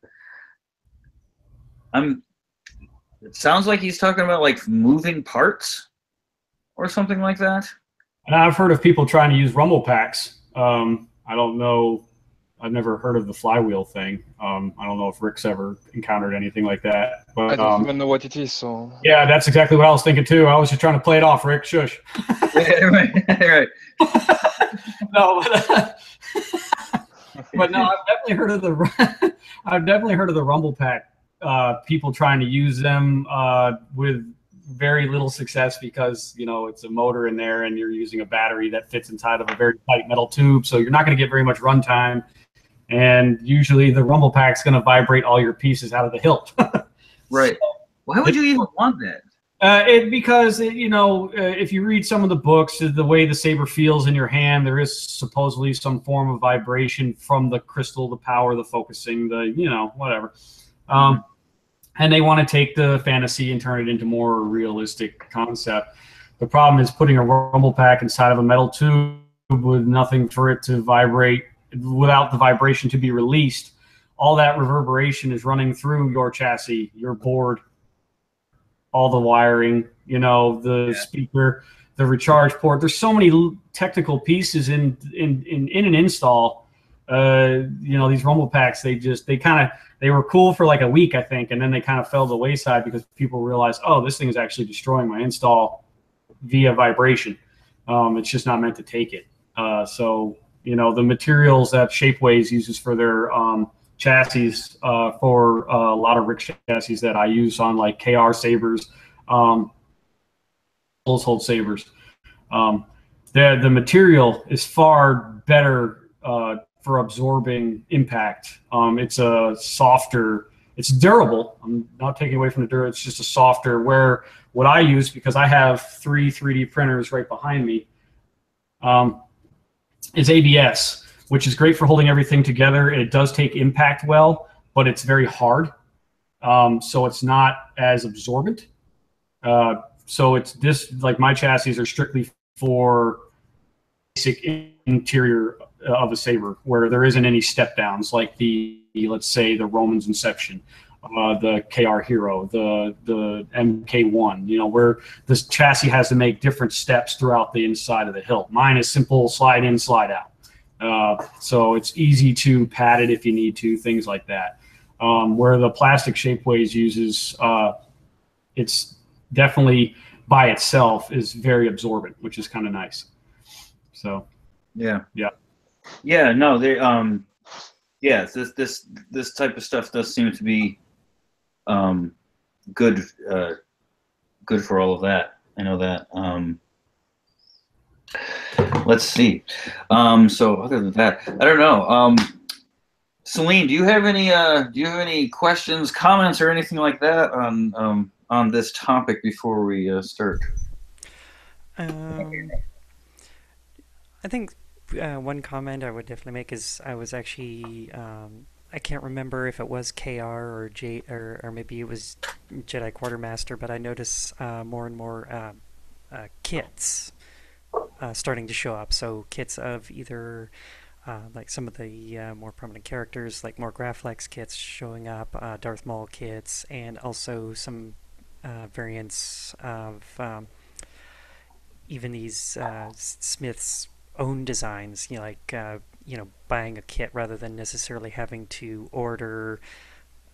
It sounds like he's talking about like moving parts or something like that. And I've heard of people trying to use rumble packs. I don't know. I've never heard of the flywheel thing. I don't know if Rick's ever encountered anything like that. But I don't even know what it is. So yeah, that's exactly what I was thinking too. I was just trying to play it off, Rick. Shush. Right. No, but no, I've definitely heard of the. I've definitely heard of the rumble pack. People trying to use them with very little success because it's a motor in there and you're using a battery that fits inside of a very tight metal tube, so you're not going to get very much runtime. And usually the rumble pack's going to vibrate all your pieces out of the hilt. Right. So, why would you even want that? Because if you read some of the books, the way the saber feels in your hand, there is supposedly some form of vibration from the crystal, the power, the focusing, whatever. And they want to take the fantasy and turn it into more realistic concept. The problem is putting a rumble pack inside of a metal tube with nothing for it to vibrate, without the vibration to be released. All that reverberation is running through your chassis, your board, all the wiring, the speaker, the recharge port. There's so many technical pieces in an install. These rumble packs, they were cool for like a week, I think, and then they kind of fell to the wayside because people realized, oh, this thing is actually destroying my install via vibration. It's just not meant to take it. So the materials that Shapeways uses for their chassis, for a lot of Rick chassis that I use on like KR Sabers, household Sabers, the material is far better for absorbing impact. It's a softer, it's durable. I'm not taking away from the durable, it's just a softer, where what I use, because I have 3 3D printers right behind me, is ABS, which is great for holding everything together. It does take impact well, but it's very hard. So it's not as absorbent. So it's this, like my chassis are strictly for basic interior of a Saber, where there isn't any step downs like let's say the Roman's Inception, the KR Hero, the MK1, you know, where this chassis has to make different steps throughout the inside of the hilt. Mine is simple, slide in, slide out. So it's easy to pad it if you need to, things like that. Where the plastic Shapeways uses, it's definitely by itself is very absorbent, which is kind of nice. So yeah. No, they this type of stuff does seem to be good for all of that. I know that. Let's see. So other than that, I don't know. Celine, do you have any questions, comments, or anything like that on this topic before we start? I think one comment I would definitely make is I was actually I can't remember if it was KR or or maybe it was Jedi Quartermaster, but I noticed more and more kits starting to show up. So kits of either like some of the more prominent characters, like more Graflex kits showing up, Darth Maul kits, and also some variants of even these Smith's own designs, you know, like buying a kit rather than necessarily having to order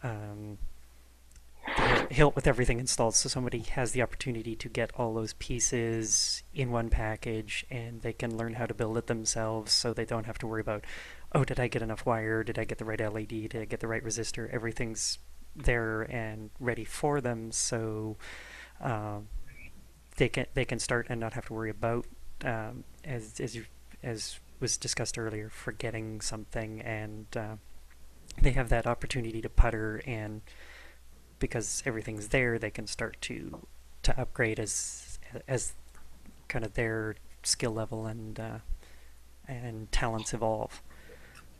the hilt with everything installed, so somebody has the opportunity to get all those pieces in one package and they can learn how to build it themselves, so they don't have to worry about, oh, did I get enough wire, did I get the right LED, did I get the right resistor. Everything's there and ready for them, so they can start and not have to worry about as was discussed earlier, forgetting something, and they have that opportunity to putter, and because everything's there, they can start to upgrade as kind of their skill level and talents evolve.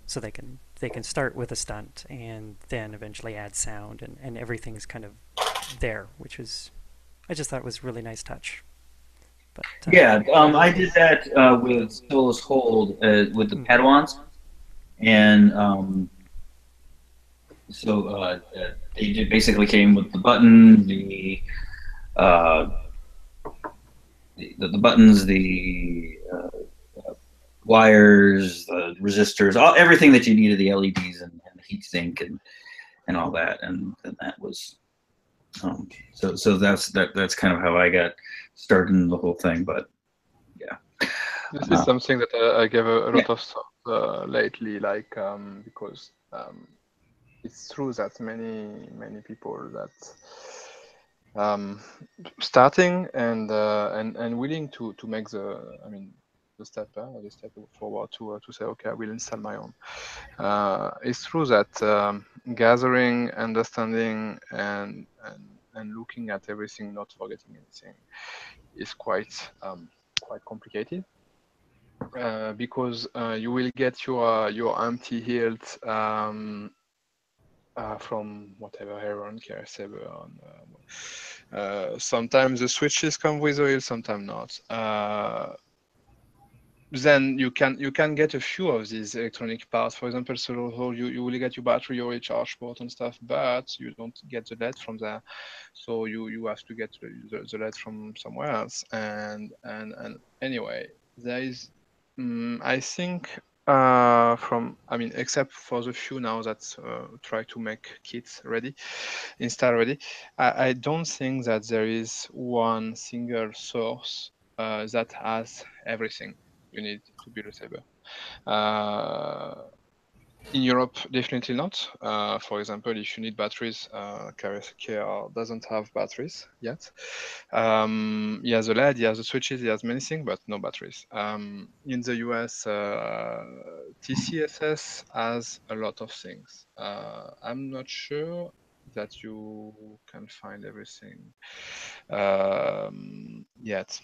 So they can start with a stunt and then eventually add sound, and everything's kind of there, which was, I just thought was a really nice touch. But, I did that with Solus Hold with the Padawans, and so they basically came with the button, the buttons, the wires, the resistors, everything that you needed, the LEDs and the heat sink and all that, and that was so that's kind of how I got started in the whole thing. But yeah, this is something that I gave a lot of thought lately, like because it's true that many people that starting and willing to make the step forward to say, okay, I will install my own. It's true that gathering, understanding, and looking at everything, not forgetting anything, is quite complicated. Because you will get your empty hilt from whatever Heron, Saber, sometimes the switches come with oil, sometimes not. Then you can get a few of these electronic parts. For example, so you will get your battery, your recharge port and stuff, but you don't get the LED from there. So you have to get the LED from somewhere else. And anyway, there is, I think, except for the few now that try to make kits ready, install ready, I don't think that there is one single source that has everything you need to build a Saber. In Europe, definitely not. For example, if you need batteries, KR doesn't have batteries yet. He has a LED, he has the switches, he has many things, but no batteries. In the US, TCSS has a lot of things. I'm not sure that you can find everything yet.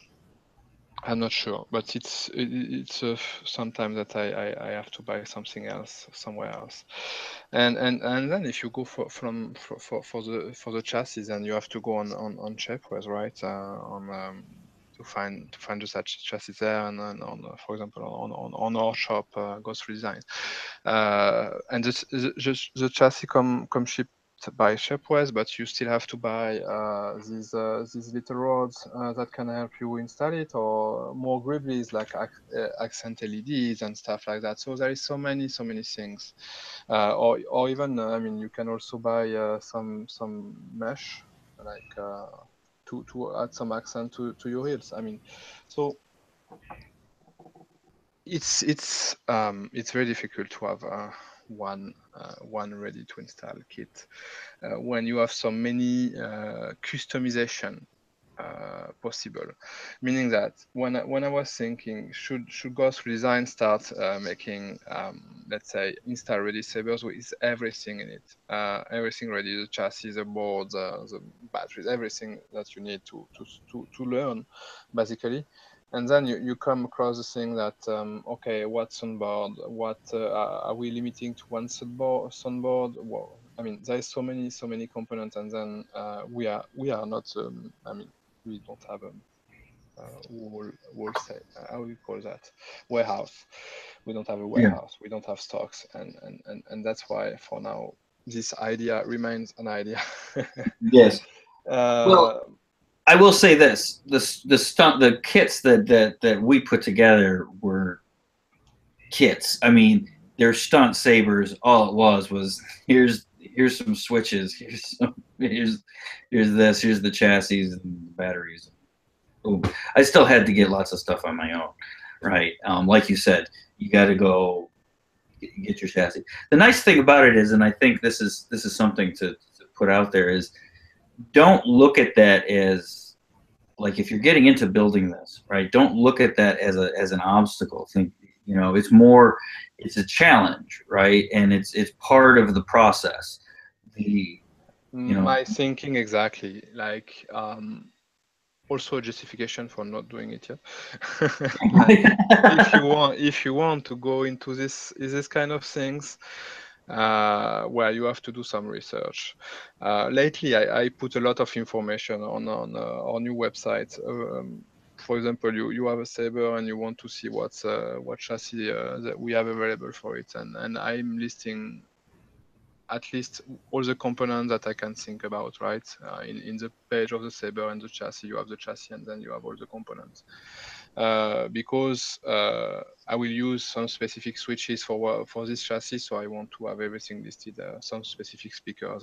I'm not sure, but it's sometimes that I have to buy something else somewhere else, and then if you go for the chassis, then you have to go on Shapeways, right? To find the chassis there, and then for example on our shop, Ghost Designs, and the chassis come shipped by Shapeways, but you still have to buy these little rods that can help you install it, or more gribblies like accent LEDs and stuff like that. So there is so many things, or even I mean, you can also buy some mesh like to add some accent to your heels. I mean, so it's very difficult to have one ready to install kit when you have so many customization possible. Meaning that when I was thinking, should Ghost Design start making, let's say, install ready sabers with everything in it, everything ready, the chassis, the board, the batteries, everything that you need to learn, basically. And then you come across the thing that okay, what's on board? What are we limiting to one sunboard? Well, I mean, there's so many components, and then we are not. I mean, we don't have whole say, how do you call that, warehouse. We don't have a warehouse. We don't have stocks, and that's why for now this idea remains an idea. Yes. Well, I will say this: the kits that we put together were kits. I mean, they're stunt sabers. All it was here's some switches, here's this, here's the chassis and the batteries. Ooh, I still had to get lots of stuff on my own, right? Like you said, you got to go get your chassis. The nice thing about it is, and I think this is something to put out there, is don't look at that as, like, if you're getting into building this, right? Don't look at that as an obstacle. Think, you know, it's a challenge, right? And it's part of the process. My thinking exactly, like also a justification for not doing it yet. if you want to go into this kind of things, where you have to do some research. Lately, I put a lot of information on our new website. For example, you have a Saber and you want to see what chassis that we have available for it, and I'm listing at least all the components that I can think about, right? In the page of the Saber and the chassis, you have the chassis, and then you have all the components. Because I will use some specific switches for this chassis, so I want to have everything listed. Some specific speakers.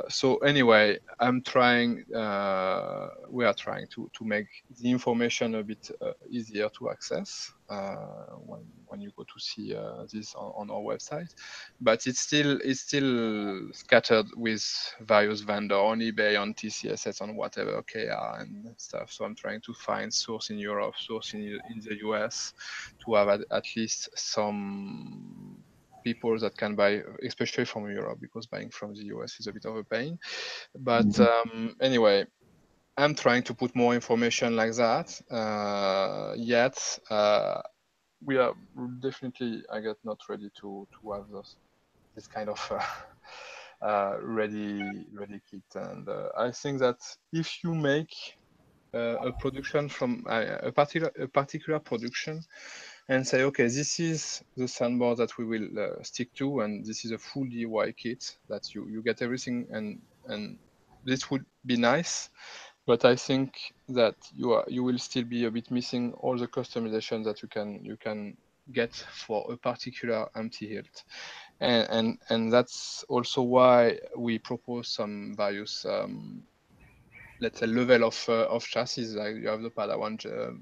So anyway, I'm trying. We are trying to make the information a bit easier to access when you go to see this on our website. But it's still scattered with various vendors on eBay, on TCSS, on whatever, KR and stuff. So I'm trying to find source in Europe, source in the US, to have at least some people that can buy, especially from Europe, because buying from the US is a bit of a pain. But anyway, I'm trying to put more information like that. Yet we are definitely, I get not ready to have this kind of ready kit. And I think that if you make a production from a particular production, and say, okay, this is the sandboard that we will stick to, and this is a full DIY kit that you get everything, and this would be nice. But I think that you will still be a bit missing all the customization that you can get for a particular empty hilt, and that's also why we propose some various let's say level of chassis. Like you have the Padawan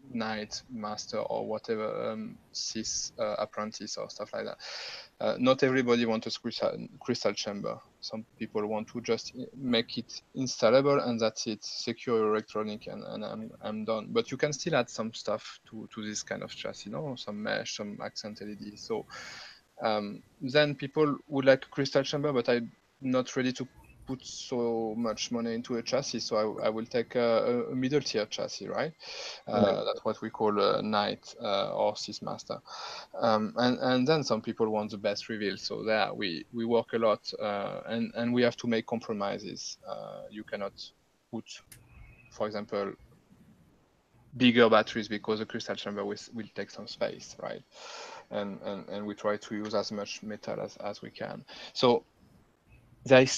Knight, Master, or whatever, Cis Apprentice or stuff like that. Not everybody wants a crystal chamber. Some people want to just make it installable and that's it, secure electronic, and I'm done. But you can still add some stuff to this kind of chassis, you know, some mesh, some accent LED. So then people would like a crystal chamber, but I'm not ready to put so much money into a chassis, so I will take a middle tier chassis, right? That's what we call a Knight or Seamaster. And then some people want the best reveal, so there we work a lot, and we have to make compromises. You cannot put, for example, bigger batteries because the crystal chamber will take some space, right? And we try to use as much metal as we can. So there is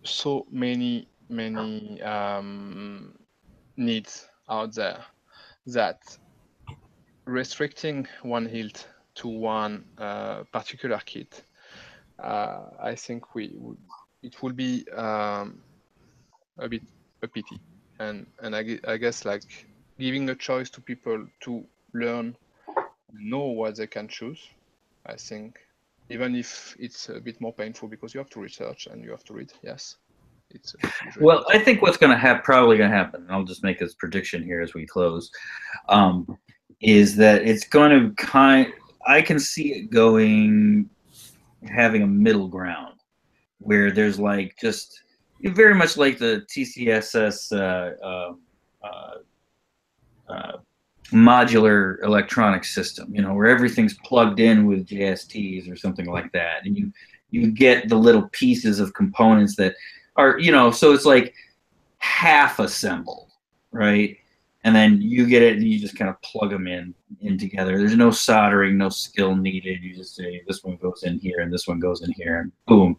so many needs out there that restricting one hilt to one particular kit, I think it will be a bit a pity, and I guess like giving a choice to people to learn, know what they can choose. I think even if it's a bit more painful because you have to research and you have to read. Yes, it's usually well, I think what's going to probably going to happen, and I'll just make this prediction here as we close, is that it's going to I can see it having a middle ground where there's like just very much like the TCSS modular electronic system, where everything's plugged in with JSTs or something like that, and you get the little pieces of components that are, so it's like half assembled, right? And then you get it and you just kind of plug them in together. There's no soldering, no skill needed. You just say this one goes in here and this one goes in here, and boom,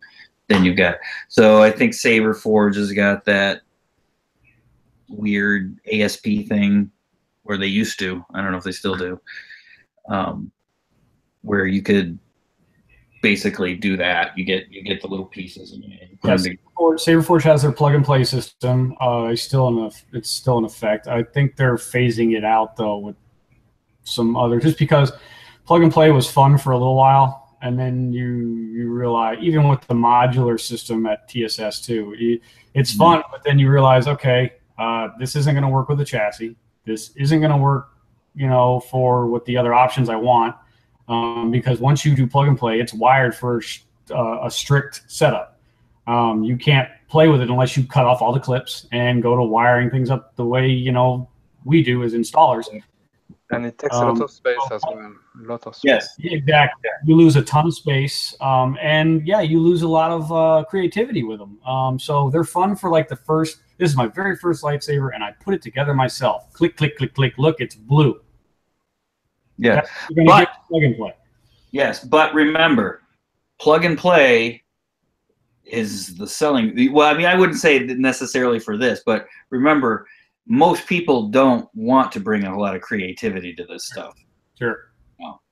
then you got. So I think Saber Forge has got that weird ASP thing, where they used to. I don't know if they still do, where you could basically do that. You get the little pieces and you put them together. Saberforge has their plug and play system. It's still in effect. I think they're phasing it out though with some other, just because plug and play was fun for a little while, and then you realize, even with the modular system at TSS too, it's fun, but then you realize, okay, this isn't going to work with the chassis. This isn't going to work, for what the other options I want, because once you do plug and play, it's wired for a strict setup. You can't play with it unless you cut off all the clips and go to wiring things up the way we do as installers. And it takes a lot of space as well. A lot of space. Yes, exactly. You lose a ton of space, and you lose a lot of creativity with them. So they're fun for like the first. This is my very first lightsaber, and I put it together myself. Click, click, click, click. Look, it's blue. Yeah, you're gonna get plug and play. Yes, but remember, plug and play is the selling. Well, I mean, I wouldn't say necessarily for this, but remember, most people don't want to bring a lot of creativity to this stuff. Sure.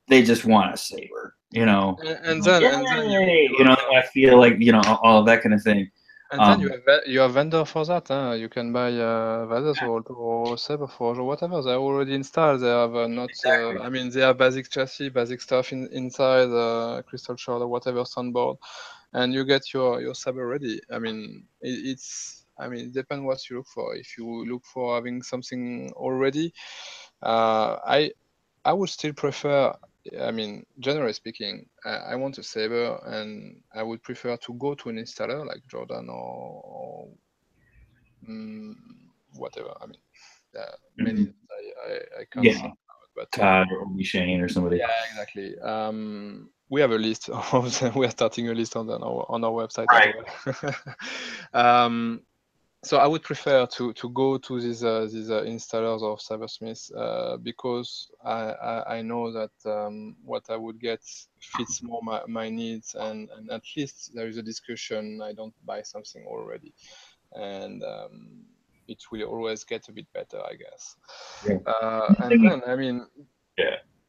They just want a saber, And then I feel like, all of that kind of thing. And then you have vendor for that. Huh? You can buy Vaderswald or Saberforge or whatever. They're already installed. They have not. Exactly. They have basic chassis, basic stuff inside, crystal shard or whatever soundboard, and you get your Saber ready. It depends what you look for. If you look for having something already, I would still prefer. Generally speaking, I want a Saber, and I would prefer to go to an installer like Jordan or whatever. Many I can't think about, but Todd or Shane or somebody. Yeah, exactly. We have a list of them. We are starting a list on our website Right. as well. So I would prefer to go to these installers of Cybersmith because I know that what I would get fits more my needs, and at least there is a discussion. I don't buy something already, and it will always get a bit better, I guess. Yeah. And then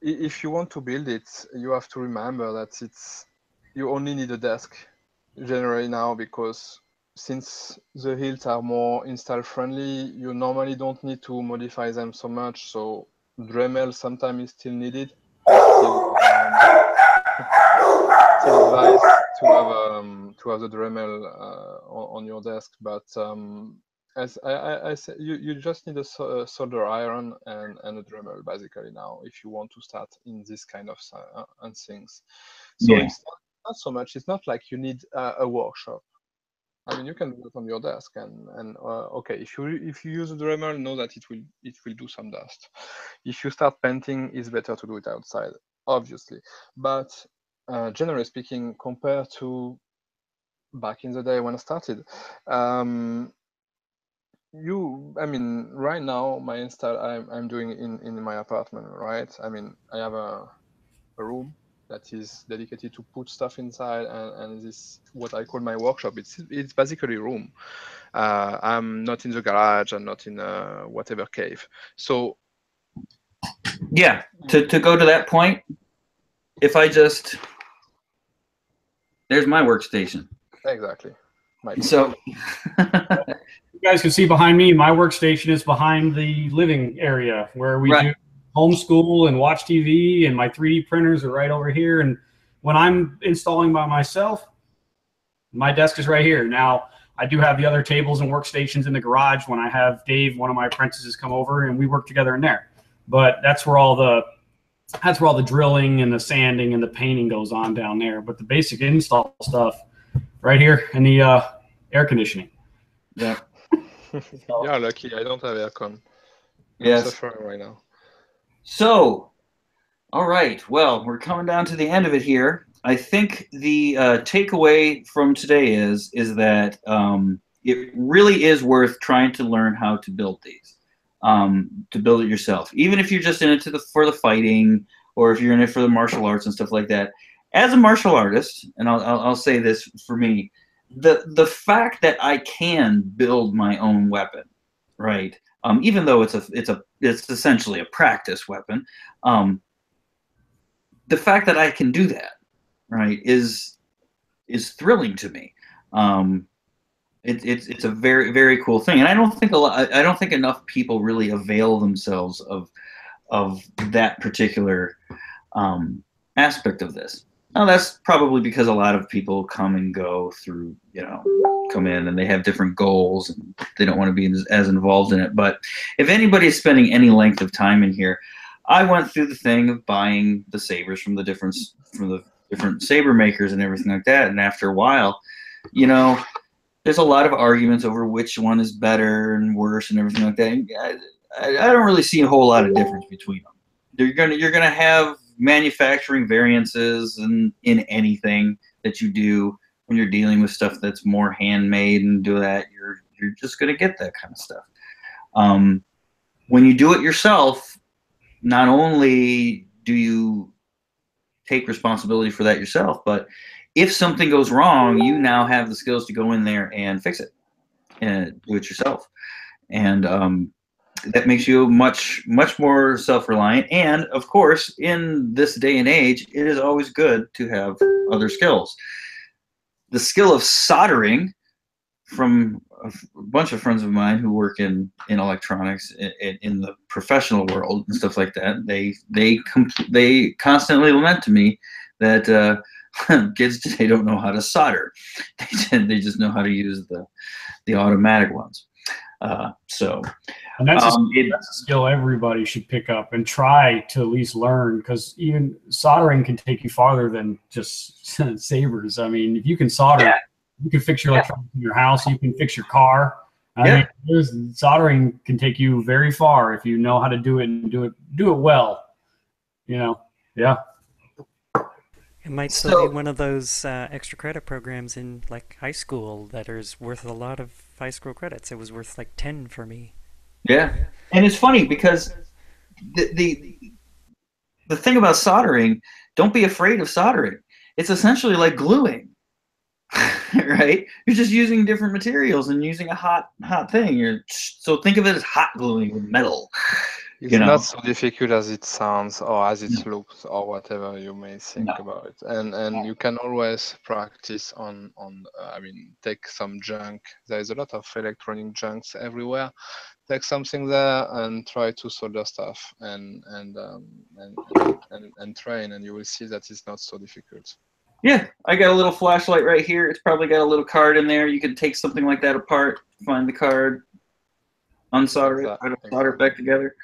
if you want to build it, you have to remember that you only need a desk generally now, because since the hilts are more install friendly, you normally don't need to modify them so much. So Dremel sometimes is still needed. Still advised to have the Dremel on your desk, but as I said, you just need a solder iron and a Dremel basically now if you want to start in this kind of and things. So it's not so much. It's not like you need a workshop. I mean, you can do it on your desk, and okay, if you use a Dremel, know that it will do some dust. If you start painting, it's better to do it outside, obviously. But generally speaking, compared to back in the day when I started, I mean, right now my install I'm doing in my apartment, right? I mean, I have a room that is dedicated to put stuff inside, and this what I call my workshop. It's basically a room. I'm not in the garage. I'm not in whatever cave. So Yeah, to go to that point, if I just there's my workstation. exactly. So You guys can see behind me, my workstation is behind the living area where we do homeschool and watch TV, and my 3D printers are right over here. And when I'm installing by myself, my desk is right here. Now, I do have the other tables and workstations in the garage when I have Dave, one of my apprentices, come over, and we work together in there. But that's where all the drilling and the sanding and the painting goes on down there. But the basic install stuff right here in the air conditioning. Yeah. You're lucky. I don't have aircon. Yes. I'm suffering right now. So, all right. Well, we're coming down to the end of it here. I think the takeaway from today is that it really is worth trying to learn how to build these, to build it yourself. Even if you're just in it for the fighting, or if you're in it for the martial arts and stuff like that. As a martial artist, and I'll say this for me, the fact that I can build my own weapon, right? Even though it's essentially a practice weapon, the fact that I can do that, right, is thrilling to me. It's a very, very cool thing, and I don't think enough people really avail themselves of that particular aspect of this. Now, that's probably because a lot of people come and go through, come in and they have different goals and they don't want to be as involved in it. But if anybody's spending any length of time in here, I went through the thing of buying the sabers from the different saber makers and everything like that. And after a while, there's a lot of arguments over which one is better and worse and everything like that. I don't really see a whole lot of difference between them. You're gonna have manufacturing variances in anything that you do when you're dealing with stuff that's more handmade and do that. You're just gonna get that kind of stuff. When you do it yourself, not only do you take responsibility for that yourself, but if something goes wrong, you now have the skills to go in there and fix it and do it yourself. And that makes you much more self-reliant. And of course, in this day and age, it is always good to have other skills. The skill of soldering, from a bunch of friends of mine who work in electronics in the professional world and stuff like that, they constantly lament to me that kids today don't know how to solder. They just know how to use the automatic ones. And that's a skill everybody should pick up and try to at least learn, because even soldering can take you farther than just sabers. I mean, if you can solder, you can fix your electronics in your house, you can fix your car. I mean, soldering can take you very far if you know how to do it and do it well. It might still be one of those extra credit programs in like high school that is worth a lot of high school credits. It was worth like 10 for me. Yeah, and it's funny because the thing about soldering, don't be afraid of soldering. It's essentially like gluing, right? You're just using different materials and using a hot thing. So think of it as hot gluing with metal. It's not so difficult as it sounds, or as it looks, or whatever you may think about it. And you can always practice on I mean, take some junk. There is a lot of electronic junks everywhere. Take something there and try to solder stuff and train, and you will see that it's not so difficult. Yeah, I got a little flashlight right here. It's probably got a little card in there. You can take something like that apart, find the card, unsolder it, solder it back together.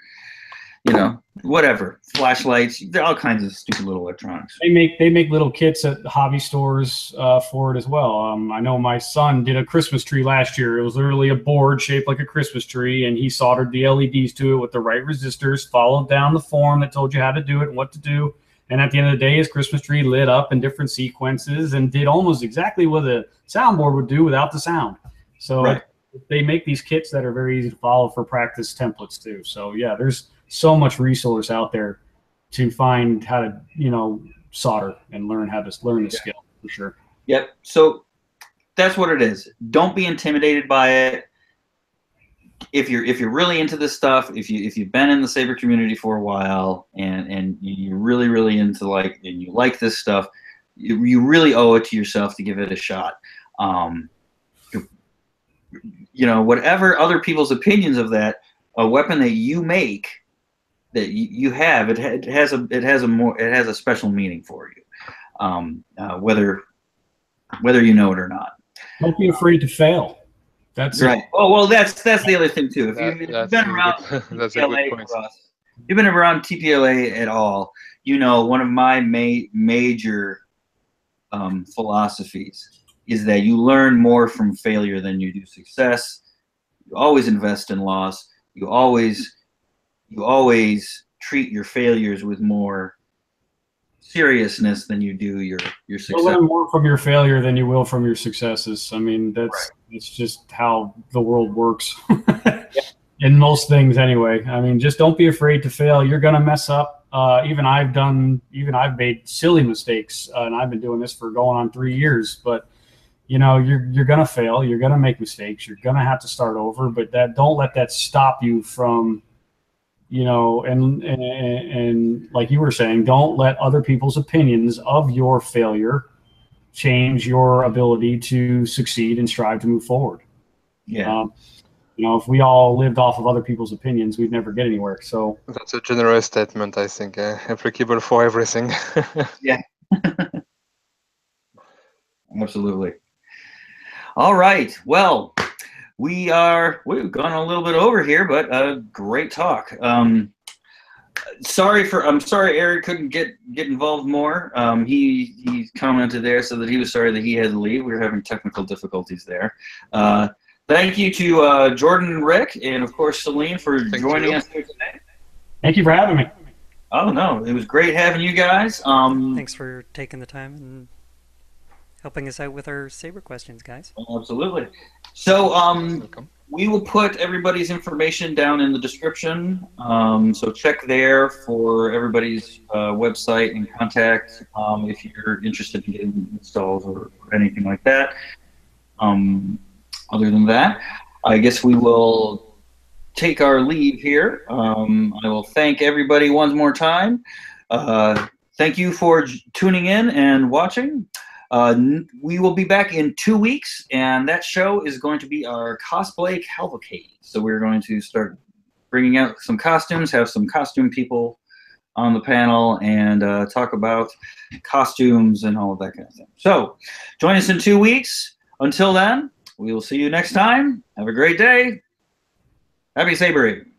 you know, whatever, flashlights, all kinds of stupid little electronics. They make little kits at hobby stores for it as well. I know my son did a Christmas tree last year. It was literally a board shaped like a Christmas tree, and he soldered the LEDs to it with the right resistors, followed down the form that told you how to do it and what to do. And at the end of the day, his Christmas tree lit up in different sequences and did almost exactly what a soundboard would do without the sound. So Right. they make these kits that are very easy to follow for practice templates too. So yeah, there's so much resource out there to find how to, you know, solder and learn how to learn the skill for sure. Yep. So that's what it is. Don't be intimidated by it. If you're really into this stuff, if you've been in the Saber community for a while and you're really into and you like this stuff, you really owe it to yourself to give it a shot. You know, whatever other people's opinions of that, a weapon that you make, that you have, it has a special meaning for you, whether you know it or not. Don't be afraid to fail. That's right. it. Oh well, that's the other thing too. If you've been around that's a TPLA good point. for us, if you've been around TPLA at all, you know one of my major philosophies is that you learn more from failure than you do success. You always invest in loss. You always treat your failures with more seriousness than you do your success. You'll learn more from your failure than you will from your successes. I mean, it's just how the world works. In most things anyway. I mean, just don't be afraid to fail. You're going to mess up. Even I've made silly mistakes, and I've been doing this for going on 3 years, but you know, you're going to fail. You're going to make mistakes. You're going to have to start over, but don't let that stop you from, you know, and like you were saying, don't let other people's opinions of your failure change your ability to succeed and strive to move forward. Yeah. You know, if we all lived off of other people's opinions, we'd never get anywhere. So That's a generous statement, I think, applicable for everything. Yeah. Absolutely. All right. Well, we've gone a little bit over here, but great talk. I'm sorry Eric couldn't get involved more. He commented there so that he was sorry that he had to leave. We were having technical difficulties there. Thank you to Jordan and Rick, and of course Celine for joining us here today. Thank you for having me. Oh no, it was great having you guys. Thanks for taking the time and helping us out with our Saber questions, guys. Absolutely. So we will put everybody's information down in the description. So check there for everybody's website and contact if you're interested in getting installs or anything like that. Other than that, I guess we will take our leave here. I will thank everybody one more time. Thank you for tuning in and watching. We will be back in 2 weeks, and that show is going to be our cosplay cavalcade. So we're going to start bringing out some costumes, have some costume people on the panel, and talk about costumes and all of that kind of thing. So join us in 2 weeks. Until then, we will see you next time. Have a great day. Happy sabering.